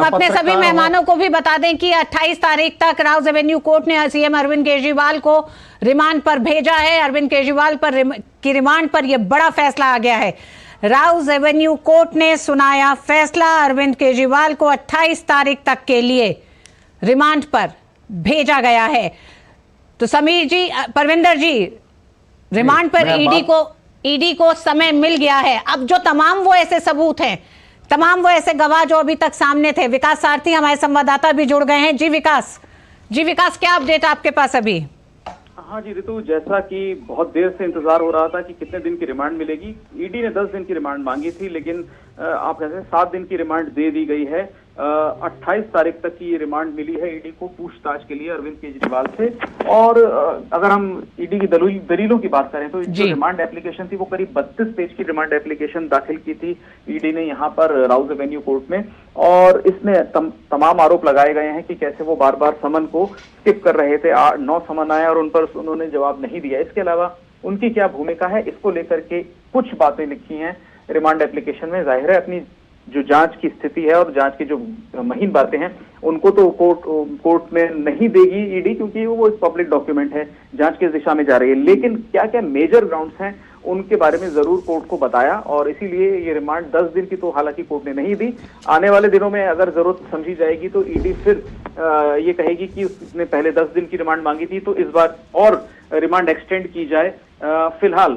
अपने सभी मेहमानों को भी बता दें कि 28 तारीख तक राउज एवेन्यू कोर्ट ने सीएम अरविंद केजरीवाल को रिमांड पर भेजा है। अरविंद केजरीवाल की रिमांड पर यह बड़ा फैसला आ गया है। राउज एवेन्यू कोर्ट ने सुनाया फैसला, अरविंद केजरीवाल को 28 तारीख तक के लिए रिमांड पर भेजा गया है। तो समीर जी, परविंदर जी, रिमांड पर ईडी को समय मिल गया है। अब जो तमाम वो ऐसे सबूत हैं, तमाम वो ऐसे गवाह जो अभी तक सामने थे, विकास सारथी हमारे संवाददाता भी जुड़ गए हैं। जी विकास, क्या अपडेट आपके पास अभी? हाँ जी रितु, जैसा कि बहुत देर से इंतजार हो रहा था कि कितने दिन की रिमांड मिलेगी। ईडी ने 10 दिन की रिमांड मांगी थी, लेकिन आप कहते हैं 7 दिन की रिमांड दे दी गई है। 28 तारीख तक की ये रिमांड मिली है ईडी को पूछताछ के लिए अरविंद केजरीवाल से। और अगर हम ईडी की दलीलों की बात करें तो जो रिमांड एप्लीकेशन थी वो करीब 32 पेज की रिमांड एप्लीकेशन दाखिल की थी ईडी ने यहाँ पर राउज एवेन्यू कोर्ट में। और इसमें तमाम आरोप लगाए गए हैं कि कैसे वो बार बार समन को स्किप कर रहे थे। 9 समन आए और उन पर उन्होंने जवाब नहीं दिया। इसके अलावा उनकी क्या भूमिका है, इसको लेकर के कुछ बातें लिखी हैं रिमांड एप्लीकेशन में। जाहिर है अपनी जो जांच की स्थिति है और जांच की जो महीन बातें हैं उनको तो कोर्ट में नहीं देगी ईडी, क्योंकि वो पब्लिक डॉक्यूमेंट है, जांच किस दिशा में जा रही है। लेकिन क्या क्या मेजर ग्राउंड्स हैं उनके बारे में जरूर कोर्ट को बताया, और इसीलिए ये रिमांड 10 दिन की तो हालांकि कोर्ट ने नहीं दी। आने वाले दिनों में अगर जरूरत समझी जाएगी तो ईडी फिर ये कहेगी कि उसने पहले 10 दिन की रिमांड मांगी थी तो इस बार और रिमांड एक्सटेंड की जाए। फिलहाल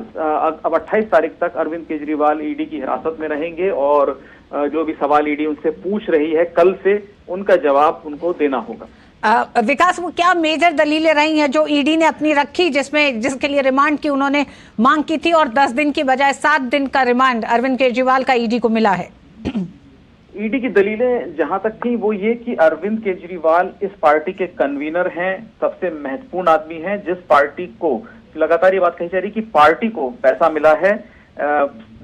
अब 28 तारीख तक अरविंद केजरीवाल ईडी की हिरासत में रहेंगे और जो भी सवाल ईडी उनसे पूछ रही है कल से उनका जवाब उनको देना होगा। विकास, वो क्या मेजर दलीलें रही हैं जो ईडी ने अपनी रखी जिसके लिए रिमांड की उन्होंने मांग की थी, और 10 दिन की बजाय 7 दिन का रिमांड अरविंद केजरीवाल का ईडी को मिला है? ईडी की दलीलें जहां तक थी वो ये कि अरविंद केजरीवाल इस पार्टी के कन्वीनर हैं, सबसे महत्वपूर्ण आदमी हैं। जिस पार्टी को लगातार ये बात कही जा रही कि पार्टी को पैसा मिला है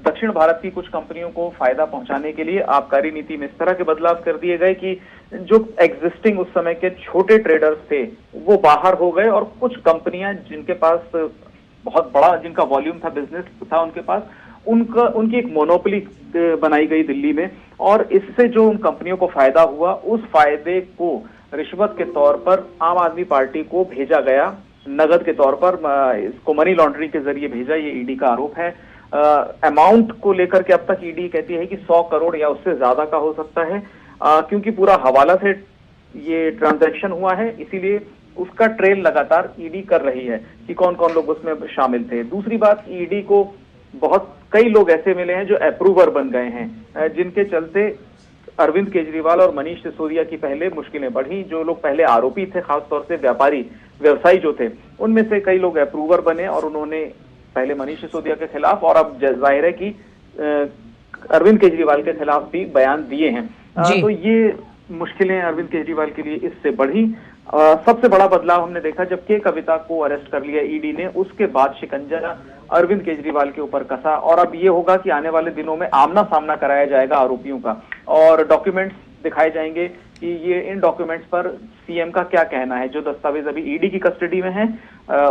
दक्षिण भारत की कुछ कंपनियों को फायदा पहुंचाने के लिए। आबकारी नीति में इस तरह के बदलाव कर दिए गए कि जो एग्जिस्टिंग उस समय के छोटे ट्रेडर्स थे वो बाहर हो गए और कुछ कंपनियां जिनके पास बहुत बड़ा जिनका वॉल्यूम था, बिजनेस था उनके पास, उनकी एक मोनोपोली बनाई गई दिल्ली में। और इससे जो उन कंपनियों को फायदा हुआ, उस फायदे को रिश्वत के तौर पर आम आदमी पार्टी को भेजा गया, नगद के तौर पर इसको मनी लॉन्ड्रिंग के जरिए भेजा, ये ईडी का आरोप है। अमाउंट को लेकर के अब तक ईडी कहती है कि 100 करोड़ या उससे ज्यादा का हो सकता है, क्योंकि पूरा हवाला से ये ट्रांजैक्शन हुआ है, इसीलिए उसका ट्रेल लगातार ईडी कर रही है कि कौन कौन लोग उसमें शामिल थे। दूसरी बात, ईडी को कई लोग ऐसे मिले हैं जो अप्रूवर बन गए हैं, जिनके चलते अरविंद केजरीवाल और मनीष सिसोदिया की पहले मुश्किलें बढ़ी। जो लोग पहले आरोपी थे, खासतौर से व्यवसायी जो थे, उनमें से कई लोग अप्रूवर बने और उन्होंने पहले मनीष सिसोदिया के खिलाफ और अब जाहिर है कि अरविंद केजरीवाल के खिलाफ भी बयान दिए हैं। तो ये मुश्किलें अरविंद केजरीवाल के लिए इससे बढ़ी। सबसे बड़ा बदलाव हमने देखा जब के कविता को अरेस्ट कर लिया ईडी ने, उसके बाद शिकंजा अरविंद केजरीवाल के ऊपर कसा। और अब ये होगा कि आने वाले दिनों में आमना सामना कराया जाएगा आरोपियों का और डॉक्यूमेंट्स दिखाए जाएंगे कि ये इन डॉक्यूमेंट्स पर सीएम का क्या कहना है। जो दस्तावेज अभी ईडी की कस्टडी में है,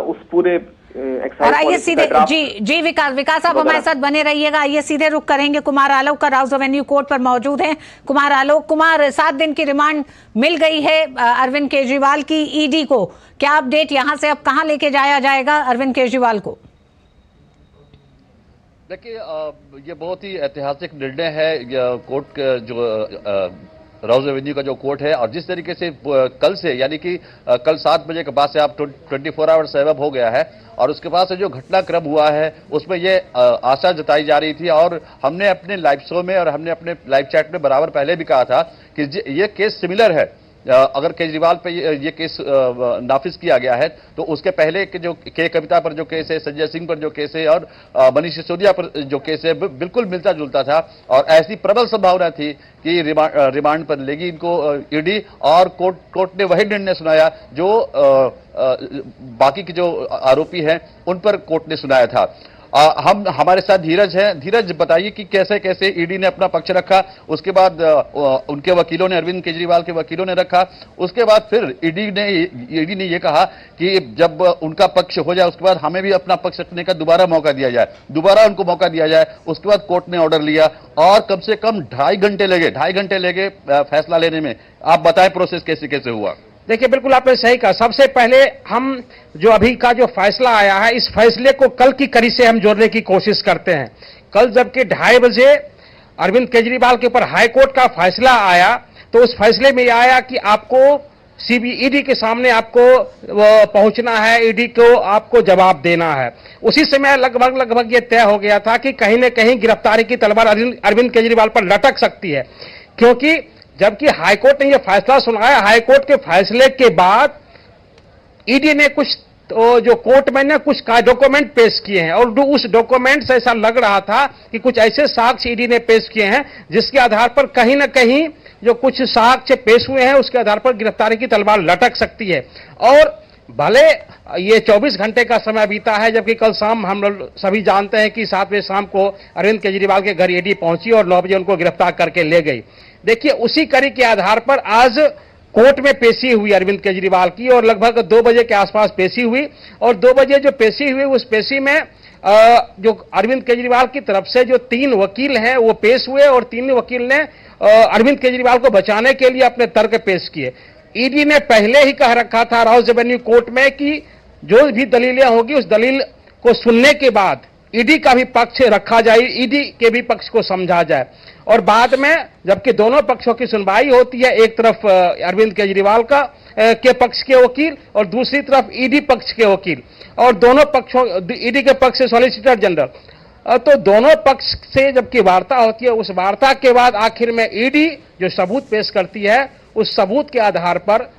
उस पूरे और आइए सीधे जी विकास आप हमारे साथ बने रहिएगा। आइए सीधे रुख करेंगे कुमार आलोक का, राउज एवेन्यू कोर्ट पर मौजूद हैं कुमार आलोक। कुमार, 7 दिन की रिमांड मिल गई है अरविंद केजरीवाल की ईडी को, क्या अपडेट, यहां से अब कहां लेके जाया जाएगा अरविंद केजरीवाल को? देखिए, ये बहुत ही ऐतिहासिक निर्णय है कोर्ट जो राउज एवेन्यू का जो कोर्ट है, और जिस तरीके से कल से यानी कि कल 7 बजे के बाद से आप 24 आवर्स सेवअप हो गया है और उसके बाद से जो घटनाक्रम हुआ है उसमें ये आशा जताई जा रही थी और हमने अपने लाइव शो में और हमने अपने लाइव चैट में बराबर पहले भी कहा था कि ये केस सिमिलर है। अगर केजरीवाल पे ये केस नाफिज किया गया है तो उसके पहले के जो के कविता पर जो केस है, संजय सिंह पर जो केस है और मनीष सिसोदिया पर जो केस है बिल्कुल मिलता जुलता था और ऐसी प्रबल संभावना थी कि रिमांड पर लेगी इनको ईडी। और कोर्ट ने वही निर्णय सुनाया जो बाकी के जो आरोपी हैं उन पर कोर्ट ने सुनाया था। हमारे साथ धीरज है। धीरज, बताइए कि कैसे कैसे ईडी ने अपना पक्ष रखा, उसके बाद उनके वकीलों ने, अरविंद केजरीवाल के वकीलों ने रखा, उसके बाद फिर ईडी ने ये कहा कि जब उनका पक्ष हो जाए उसके बाद हमें भी अपना पक्ष रखने का दोबारा मौका दिया जाए, दोबारा उनको मौका दिया जाए। उसके बाद कोर्ट ने ऑर्डर लिया और कम से कम 2.5 घंटे लगे फैसला लेने में। आप बताएं प्रोसेस कैसे कैसे हुआ? देखिए, बिल्कुल आपने सही कहा। सबसे पहले हम जो अभी का जो फैसला आया है, इस फैसले को कल की कड़ी से हम जोड़ने की कोशिश करते हैं। कल जबकि 2:30 बजे अरविंद केजरीवाल के ऊपर हाई कोर्ट का फैसला आया तो उस फैसले में आया कि आपको ईडी के सामने आपको पहुंचना है, ईडी को आपको जवाब देना है। उसी समय लगभग ये तय हो गया था कि कहीं न कहीं गिरफ्तारी की तलवार अरविंद केजरीवाल पर लटक सकती है, क्योंकि जबकि हाईकोर्ट ने यह फैसला सुनाया, हाईकोर्ट के फैसले के बाद ईडी ने कुछ जो कोर्ट में ने कुछ डॉक्यूमेंट पेश किए हैं और उस डॉक्यूमेंट से ऐसा लग रहा था कि कुछ ऐसे साक्ष्य ईडी ने पेश किए हैं जिसके आधार पर कहीं ना कहीं जो कुछ साक्ष्य पेश हुए हैं उसके आधार पर गिरफ्तारी की तलवार लटक सकती है। और भले ये 24 घंटे का समय बीता है, जबकि कल शाम हम लोग सभी जानते हैं कि 7 बजे शाम को अरविंद केजरीवाल के घर ईडी पहुंची और 9 बजे उनको गिरफ्तार करके ले गई। देखिए, उसी कड़ी के आधार पर आज कोर्ट में पेशी हुई अरविंद केजरीवाल की और लगभग 2 बजे के आसपास पेशी हुई। और 2 बजे जो पेशी हुई उस पेशी में जो अरविंद केजरीवाल की तरफ से जो 3 वकील हैं वो पेश हुए और 3 वकील ने अरविंद केजरीवाल को बचाने के लिए अपने तर्क पेश किए। ईडी ने पहले ही कह रखा था राउज एवेन्यू कोर्ट में कि जो भी दलीलें होगी उस दलील को सुनने के बाद ईडी का भी पक्ष रखा जाए, ईडी के भी पक्ष को समझा जाए। और बाद में जबकि दोनों पक्षों की सुनवाई होती है, एक तरफ अरविंद केजरीवाल का के पक्ष के वकील और दूसरी तरफ ईडी पक्ष के वकील, और दोनों पक्षों, ईडी के पक्ष से सॉलिसिटर जनरल, तो दोनों पक्ष से जबकि वार्ता होती है, उस वार्ता के बाद आखिर में ईडी जो सबूत पेश करती है उस सबूत के आधार पर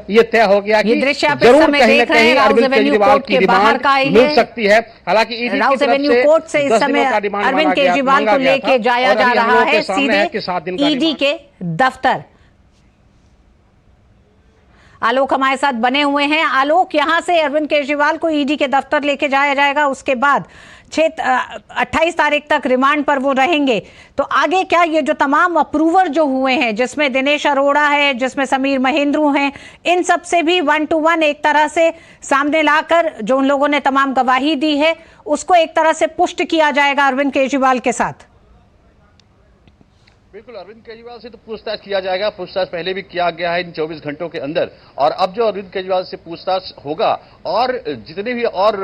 ये तय हो गया कि जरूर कहीं न कहीं अरविंद केजरीवाल की रिमांड मिल सकती है। हालांकि ईडी राउज एवेन्यू कोर्ट से इस समय अरविंद केजरीवाल को लेके जाया जा रहा है सीधे ईडी के दफ्तर। आलोक हमारे साथ बने हुए हैं। आलोक, यहां से अरविंद केजरीवाल को ईडी के दफ्तर लेके जाया जाएगा, उसके बाद 28 तारीख तक रिमांड पर वो रहेंगे। तो आगे क्या ये जो तमाम अप्रूवर जो हुए हैं, जिसमें दिनेश अरोड़ा है, जिसमें समीर महेंद्रू हैं, इन सब से भी 1 to 1 एक तरह से सामने लाकर जो उन लोगों ने तमाम गवाही दी है उसको एक तरह से पुष्ट किया जाएगा अरविंद केजरीवाल के साथ? बिल्कुल, अरविंद केजरीवाल से तो पूछताछ किया जाएगा। पूछताछ पहले भी किया गया है इन 24 घंटों के अंदर, और अब जो अरविंद केजरीवाल से पूछताछ होगा और जितने भी और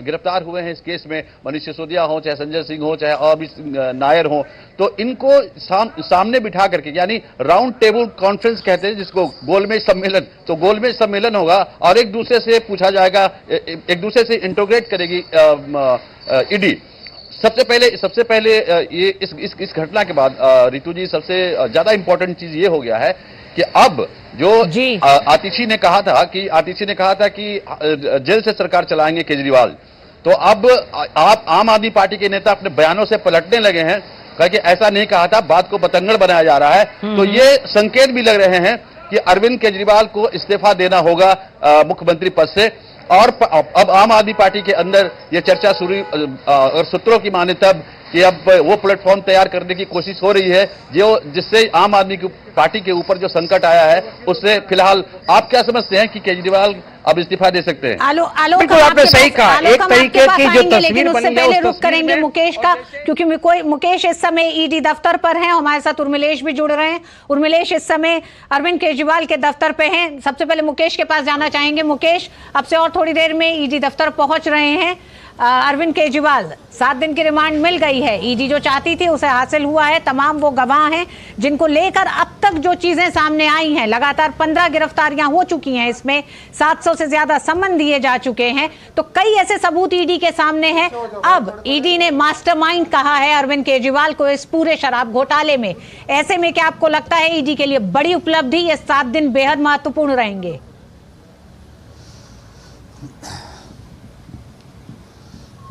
गिरफ्तार हुए हैं इस केस में, मनीष सिसोदिया हो, चाहे संजय सिंह हो, चाहे और भी नायर हो, तो इनको सामने बिठा करके, यानी राउंड टेबल कॉन्फ्रेंस कहते हैं जिसको, गोलमेज सम्मेलन, तो गोलमेज सम्मेलन होगा और एक दूसरे से पूछा जाएगा, एक दूसरे से इंटरोगेट करेगी ईडी। सबसे पहले ये इस घटना के बाद रितु जी, सबसे ज्यादा इंपॉर्टेंट चीज ये हो गया है कि अब जो आतिशी ने कहा था कि जेल से सरकार चलाएंगे केजरीवाल, तो अब आप आम आदमी पार्टी के नेता अपने बयानों से पलटने लगे हैं, कहा कि ऐसा नहीं कहा था, बात को बतंगड़ बनाया जा रहा है। तो ये संकेत भी लग रहे हैं कि अरविंद केजरीवाल को इस्तीफा देना होगा मुख्यमंत्री पद से। और अब आम आदमी पार्टी के अंदर ये चर्चा शुरू, और सूत्रों की माने तब, कि अब वो प्लेटफॉर्म तैयार करने की कोशिश हो रही है जिससे आम आदमी पार्टी के ऊपर जो संकट आया है उससे फिलहाल आप क्या समझते हैं कि केजरीवाल अब इस्तीफा दे सकते हैं? आलोक आपने सही कहा, एक तरीके की जो तस्वीर उससे पहले रुक करेंगे मुकेश का, क्योंकि मुकेश इस समय ईडी दफ्तर पर हैं, हमारे साथ उर्मिलेश भी जुड़ रहे हैं। उर्मिलेश इस समय अरविंद केजरीवाल के दफ्तर पे हैं। सबसे पहले मुकेश के पास जाना चाहेंगे। मुकेश, अब से और थोड़ी देर में ईडी दफ्तर पहुंच रहे हैं अरविंद केजरीवाल। 7 दिन की रिमांड मिल गई है, ईडी जो चाहती थी उसे हासिल हुआ है। तमाम वो गवाह हैं जिनको लेकर अब तक जो चीजें सामने आई हैं, लगातार 15 गिरफ्तारियां हो चुकी हैं, इसमें 700 से ज्यादा सम्मन दिए जा चुके हैं, तो कई ऐसे सबूत ईडी के सामने हैं। अब ईडी ने मास्टरमाइंड कहा है अरविंद केजरीवाल को इस पूरे शराब घोटाले में। ऐसे में क्या आपको लगता है ईडी के लिए बड़ी उपलब्धि, ये 7 दिन बेहद महत्वपूर्ण रहेंगे?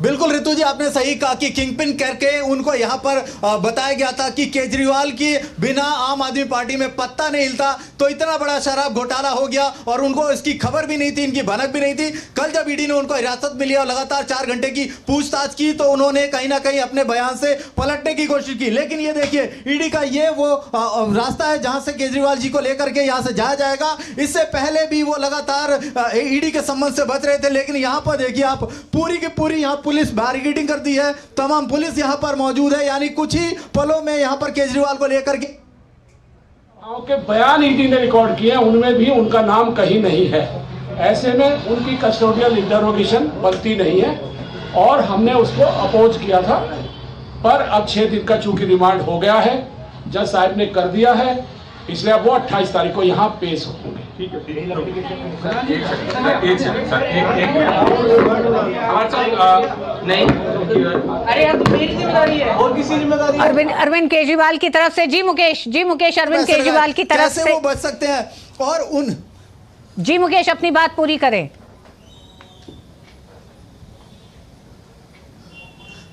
बिल्कुल ऋतु जी, आपने सही कहा कि किंगपिन करके उनको यहां पर बताया गया था कि केजरीवाल की बिना आम आदमी पार्टी में पत्ता नहीं हिलता, तो इतना बड़ा शराब घोटाला हो गया और उनको इसकी खबर भी नहीं थी, इनकी भनक भी नहीं थी। कल जब ईडी ने उनको हिरासत में लिया और लगातार 4 घंटे की पूछताछ की, तो उन्होंने कहीं ना कहीं अपने बयान से पलटने की कोशिश की। लेकिन ये देखिए, ईडी का ये वो रास्ता है जहां से केजरीवाल जी को लेकर के यहां से जाया जाएगा। इससे पहले भी वो लगातार ईडी के संबंध से बच रहे थे, लेकिन यहां पर देखिए आप, पूरी की पूरी यहां पुलिस बैरिकेडिंग कर दी है, तमाम पुलिस यहां पर मौजूद है, यानी कुछ ही पलों में यहां पर केजरीवाल को लेकर के के बयान ईडी ने रिकॉर्ड किए, उनमें भी उनका नाम कहीं नहीं है। ऐसे में उनकी कस्टोडियल इंटरोगेशन बनती नहीं है और हमने उसको अपोज किया था, पर अब 6 दिन का चूंकि रिमांड हो गया है, जज साहब ने कर दिया है, इसलिए अब वो 28 तारीख को यहाँ पेश होंगे। ठीक है, नहीं, अरे यार, तो मेरी जिम्मेदारी है और किसी जिम्मेदारी? अरविंद केजरीवाल की तरफ से जी मुकेश अरविंद केजरीवाल की तरफ से वो बच सकते हैं और उन जी मुकेश अपनी बात पूरी करें।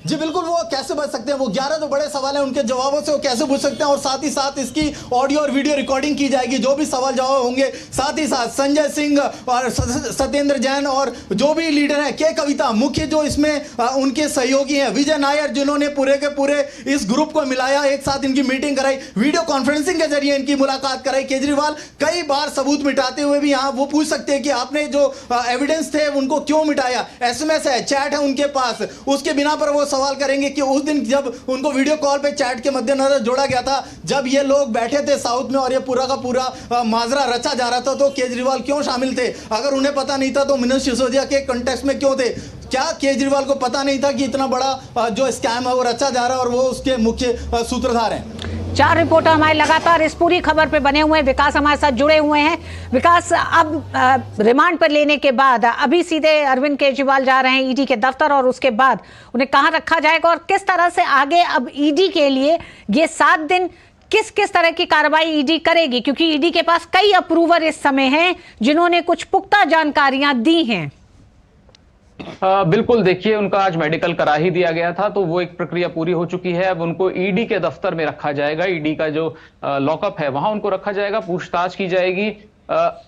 जी बिल्कुल, वो कैसे बच सकते हैं? वो 11 जो बड़े सवाल हैं उनके जवाबों से वो कैसे पूछ सकते हैं? और साथ ही साथ इसकी ऑडियो और वीडियो रिकॉर्डिंग की जाएगी, जो भी सवाल जवाब होंगे। साथ ही साथ संजय सिंह और सत्येंद्र जैन और जो भी लीडर हैं, के कविता मुख्य जो इसमें उनके सहयोगी हैं, विजय नायर, जिन्होंने पूरे के पूरे इस ग्रुप को मिलाया, एक साथ इनकी मीटिंग कराई, वीडियो कॉन्फ्रेंसिंग के जरिए इनकी मुलाकात कराई। केजरीवाल कई बार सबूत मिटाते हुए भी यहाँ वो पूछ सकते हैं कि आपने जो एविडेंस थे उनको क्यों मिटाया? SMS है, चैट है उनके पास, उसके बिना पर वो सवाल करेंगे कि उस दिन जब उनको वीडियो कॉल पे चैट के मद्देनजर जोड़ा गया था, जब ये लोग बैठे थे साउथ में और ये पूरा का पूरा माजरा रचा जा रहा था, तो केजरीवाल क्यों शामिल थे? अगर उन्हें पता नहीं था तो मनीष सिसोदिया के कंटेक्स्ट में क्यों थे? क्या केजरीवाल को पता नहीं था कि इतना बड़ा जो स्कैम है वो रचा जा रहा है और वो उसके मुख्य सूत्रधार हैं? 4 रिपोर्टर हमारे लगातार इस पूरी खबर पे बने हुए हैं। विकास हमारे साथ जुड़े हुए हैं। विकास, अब रिमांड पर लेने के बाद अभी सीधे अरविंद केजरीवाल जा रहे हैं ईडी के दफ्तर, और उसके बाद उन्हें कहां रखा जाएगा और किस तरह से आगे अब ईडी के लिए ये 7 दिन किस किस तरह की कार्रवाई ईडी करेगी? क्योंकि ईडी के पास कई अप्रूवर इस समय हैं जिन्होंने कुछ पुख्ता जानकारियां दी हैं। बिल्कुल, देखिए, उनका आज मेडिकल करा ही दिया गया था, तो वो एक प्रक्रिया पूरी हो चुकी है। अब उनको ईडी के दफ्तर में रखा जाएगा, ईडी का जो लॉकअप है वहां उनको रखा जाएगा, पूछताछ की जाएगी।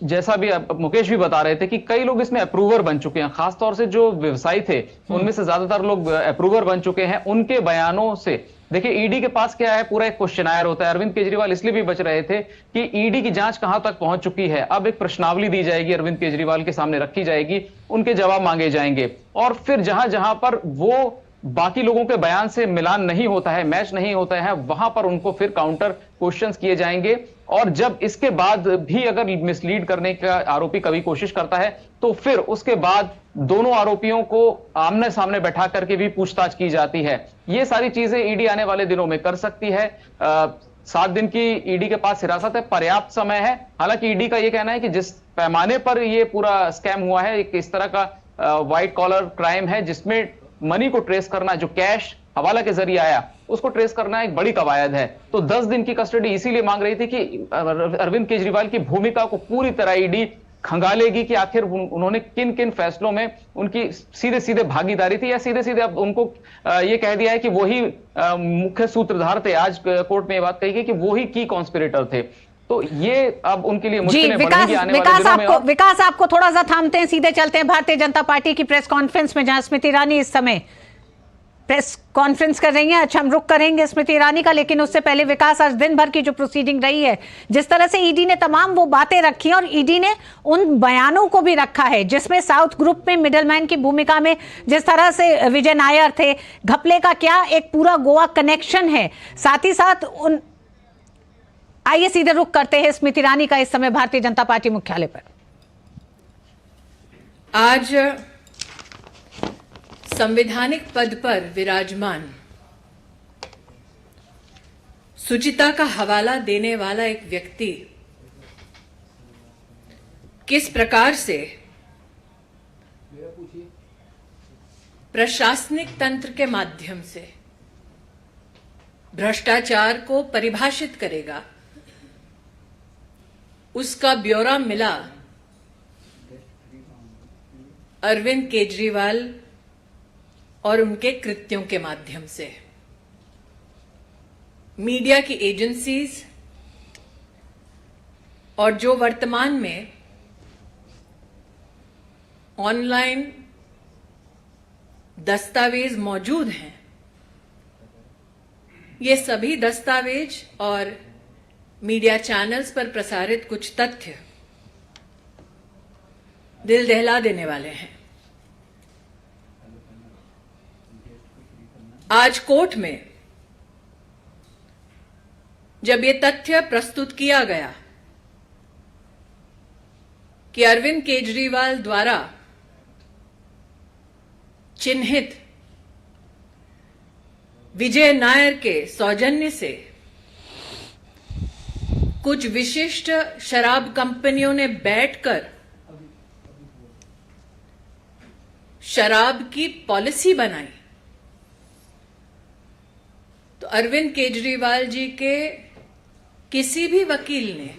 जैसा भी मुकेश भी बता रहे थे कि कई लोग इसमें अप्रूवर बन चुके हैं, खासतौर से जो व्यवसायी थे उनमें से ज्यादातर लोग अप्रूवर बन चुके हैं। उनके बयानों से देखिए ईडी के पास क्या है, पूरा एक क्वेश्चनायर होता है। अरविंद केजरीवाल इसलिए भी बच रहे थे कि ईडी की जांच कहां तक पहुंच चुकी है। अब एक प्रश्नावली दी जाएगी, अरविंद केजरीवाल के सामने रखी जाएगी, उनके जवाब मांगे जाएंगे और फिर जहां जहां पर वो बाकी लोगों के बयान से मिलान नहीं होता है, मैच नहीं होता है, वहां पर उनको फिर काउंटर क्वेश्चंस किए जाएंगे। और जब इसके बाद भी अगर मिसलीड करने का आरोपी कभी कोशिश करता है तो फिर उसके बाद दोनों आरोपियों को आमने सामने बैठा करके भी पूछताछ की जाती है। ये सारी चीजें ईडी आने वाले दिनों में कर सकती है। 7 दिन की ईडी के पास हिरासत है, पर्याप्त समय है। हालांकि ईडी का यह कहना है कि जिस पैमाने पर यह पूरा स्कैम हुआ है, एक इस तरह का व्हाइट कॉलर क्राइम है जिसमें मनी को ट्रेस करना, जो कैश हवाला के जरिए आया उसको ट्रेस करना एक बड़ी कवायद है। तो 10 दिन की कस्टडी इसीलिए मांग रही थी कि अरविंद केजरीवाल की भूमिका को पूरी तरह ईडी खंगालेगी कि आखिर उन्होंने किन किन फैसलों में उनकी सीधे सीधे भागीदारी थी या सीधे सीधे अब उनको यह कह दिया है कि वही मुख्य सूत्रधार थे। आज कोर्ट में यह बात कही गई कि वही की कॉन्स्पिरेटर थे। तो ये अब उनके लिए मुश्किलें बढ़ेंगी आने वाले दिनों में। विकास आपको थोड़ा सा थामते हैं, सीधे चलते हैं भारतीय जनता पार्टी की प्रेस कॉन्फ्रेंस में, जहां स्मृति ईरानी इस समय प्रेस कॉन्फ्रेंस कर रही हैं। अच्छा, हम रुक करेंगे स्मृति ईरानी का, लेकिन उससे पहले विकास, आज दिन भर की जो प्रोसीडिंग रही है, जिस तरह से ईडी ने तमाम वो बातें रखी हैं और ईडी ने उन बयानों को भी रखा है जिसमें साउथ ग्रुप में मिडलमैन की भूमिका में जिस तरह से विजय नायर थे, घपले का क्या एक पूरा गोवा कनेक्शन है, साथ ही साथ उन आइए सीधे रुक करते हैं स्मृति ईरानी का इस समय भारतीय जनता पार्टी मुख्यालय पर। आज संवैधानिक पद पर विराजमान सुचिता का हवाला देने वाला एक व्यक्ति किस प्रकार से प्रशासनिक तंत्र के माध्यम से भ्रष्टाचार को परिभाषित करेगा, उसका ब्यौरा मिला अरविंद केजरीवाल और उनके कृत्यों के माध्यम से। मीडिया की एजेंसीज और जो वर्तमान में ऑनलाइन दस्तावेज मौजूद हैं, ये सभी दस्तावेज और मीडिया चैनल्स पर प्रसारित कुछ तथ्य दिल दहला देने वाले हैं। आज कोर्ट में जब ये तथ्य प्रस्तुत किया गया कि अरविंद केजरीवाल द्वारा चिन्हित विजय नायर के सौजन्य से कुछ विशिष्ट शराब कंपनियों ने बैठकर शराब की पॉलिसी बनाई, तो अरविंद केजरीवाल जी के किसी भी वकील ने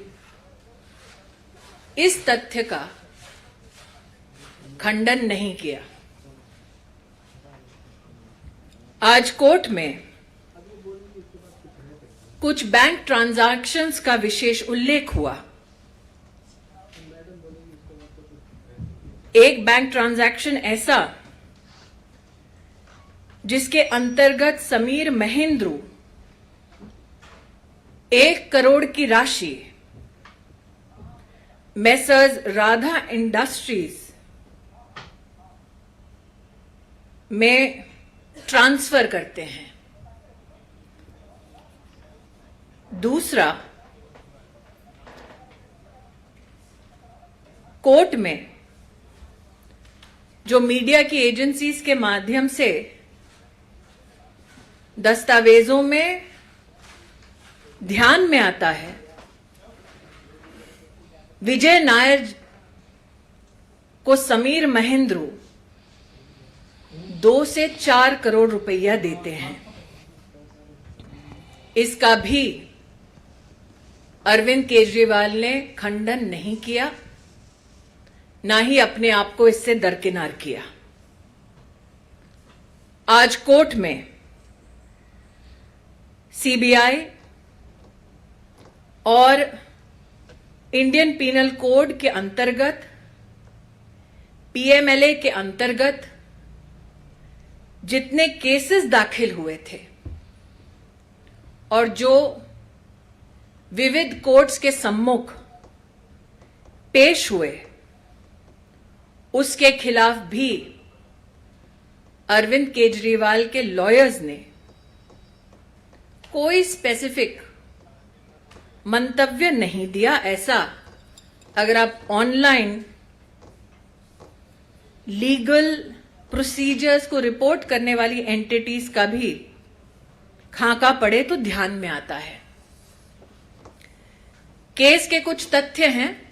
इस तथ्य का खंडन नहीं किया। आज कोर्ट में कुछ बैंक ट्रांजैक्शंस का विशेष उल्लेख हुआ। एक बैंक ट्रांजैक्शन ऐसा जिसके अंतर्गत समीर महेंद्रू 1 करोड़ की राशि मेसर्स राधा इंडस्ट्रीज में ट्रांसफर करते हैं। दूसरा, कोर्ट में जो मीडिया की एजेंसीज के माध्यम से दस्तावेजों में ध्यान में आता है, विजय नायर को समीर महेंद्रू 2 से 4 करोड़ रुपया देते हैं। इसका भी अरविंद केजरीवाल ने खंडन नहीं किया, ना ही अपने आप को इससे दरकिनार किया। आज कोर्ट में सीबीआई और इंडियन पीनल कोड के अंतर्गत, पीएमएलए के अंतर्गत जितने केसेस दाखिल हुए थे और जो विविध कोर्ट्स के सम्मुख पेश हुए, उसके खिलाफ भी अरविंद केजरीवाल के लॉयर्स ने कोई स्पेसिफिक मंतव्य नहीं दिया। ऐसा अगर आप ऑनलाइन लीगल प्रोसीजर्स को रिपोर्ट करने वाली एंटिटीज का भी खाका पड़े तो ध्यान में आता है। केस के कुछ तथ्य हैं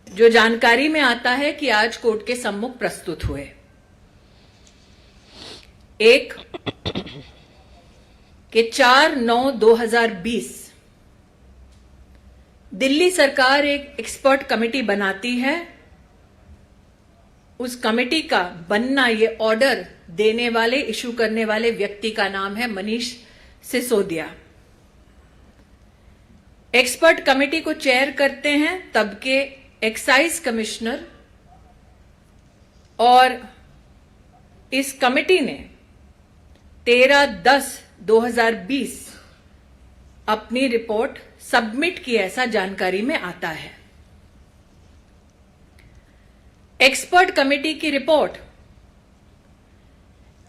जो जानकारी में आता है कि आज कोर्ट के सम्मुख प्रस्तुत हुए। एक कि 4/9/2020 दिल्ली सरकार एक एक्सपर्ट कमेटी बनाती है। उस कमेटी का बनना, ये ऑर्डर देने वाले, इशू करने वाले व्यक्ति का नाम है मनीष सिसोदिया। एक्सपर्ट कमेटी को चेयर करते हैं तब के एक्साइज कमिश्नर, और इस कमेटी ने 13/10/2020 अपनी रिपोर्ट सबमिट की, ऐसा जानकारी में आता है। एक्सपर्ट कमेटी की रिपोर्ट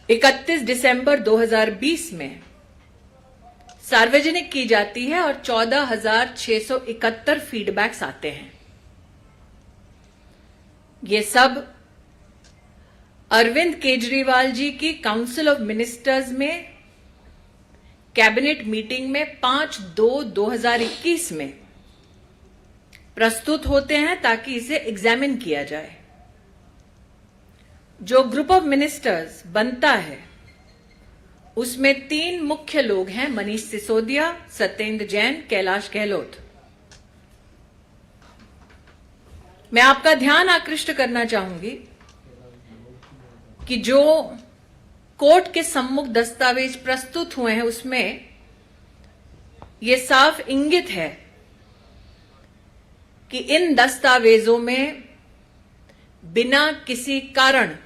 31 दिसंबर 2020 में सार्वजनिक की जाती है और 14,671 फीडबैक्स आते हैं। ये सब अरविंद केजरीवाल जी की काउंसिल ऑफ मिनिस्टर्स में कैबिनेट मीटिंग में 5/2/2021 में प्रस्तुत होते हैं ताकि इसे एग्जामिन किया जाए। जो ग्रुप ऑफ मिनिस्टर्स बनता है उसमें 3 मुख्य लोग हैं, मनीष सिसोदिया, सत्येंद्र जैन, कैलाश गहलोत। मैं आपका ध्यान आकृष्ट करना चाहूंगी कि जो कोर्ट के सम्मुख दस्तावेज प्रस्तुत हुए हैं उसमें यह साफ इंगित है कि इन दस्तावेजों में बिना किसी कारण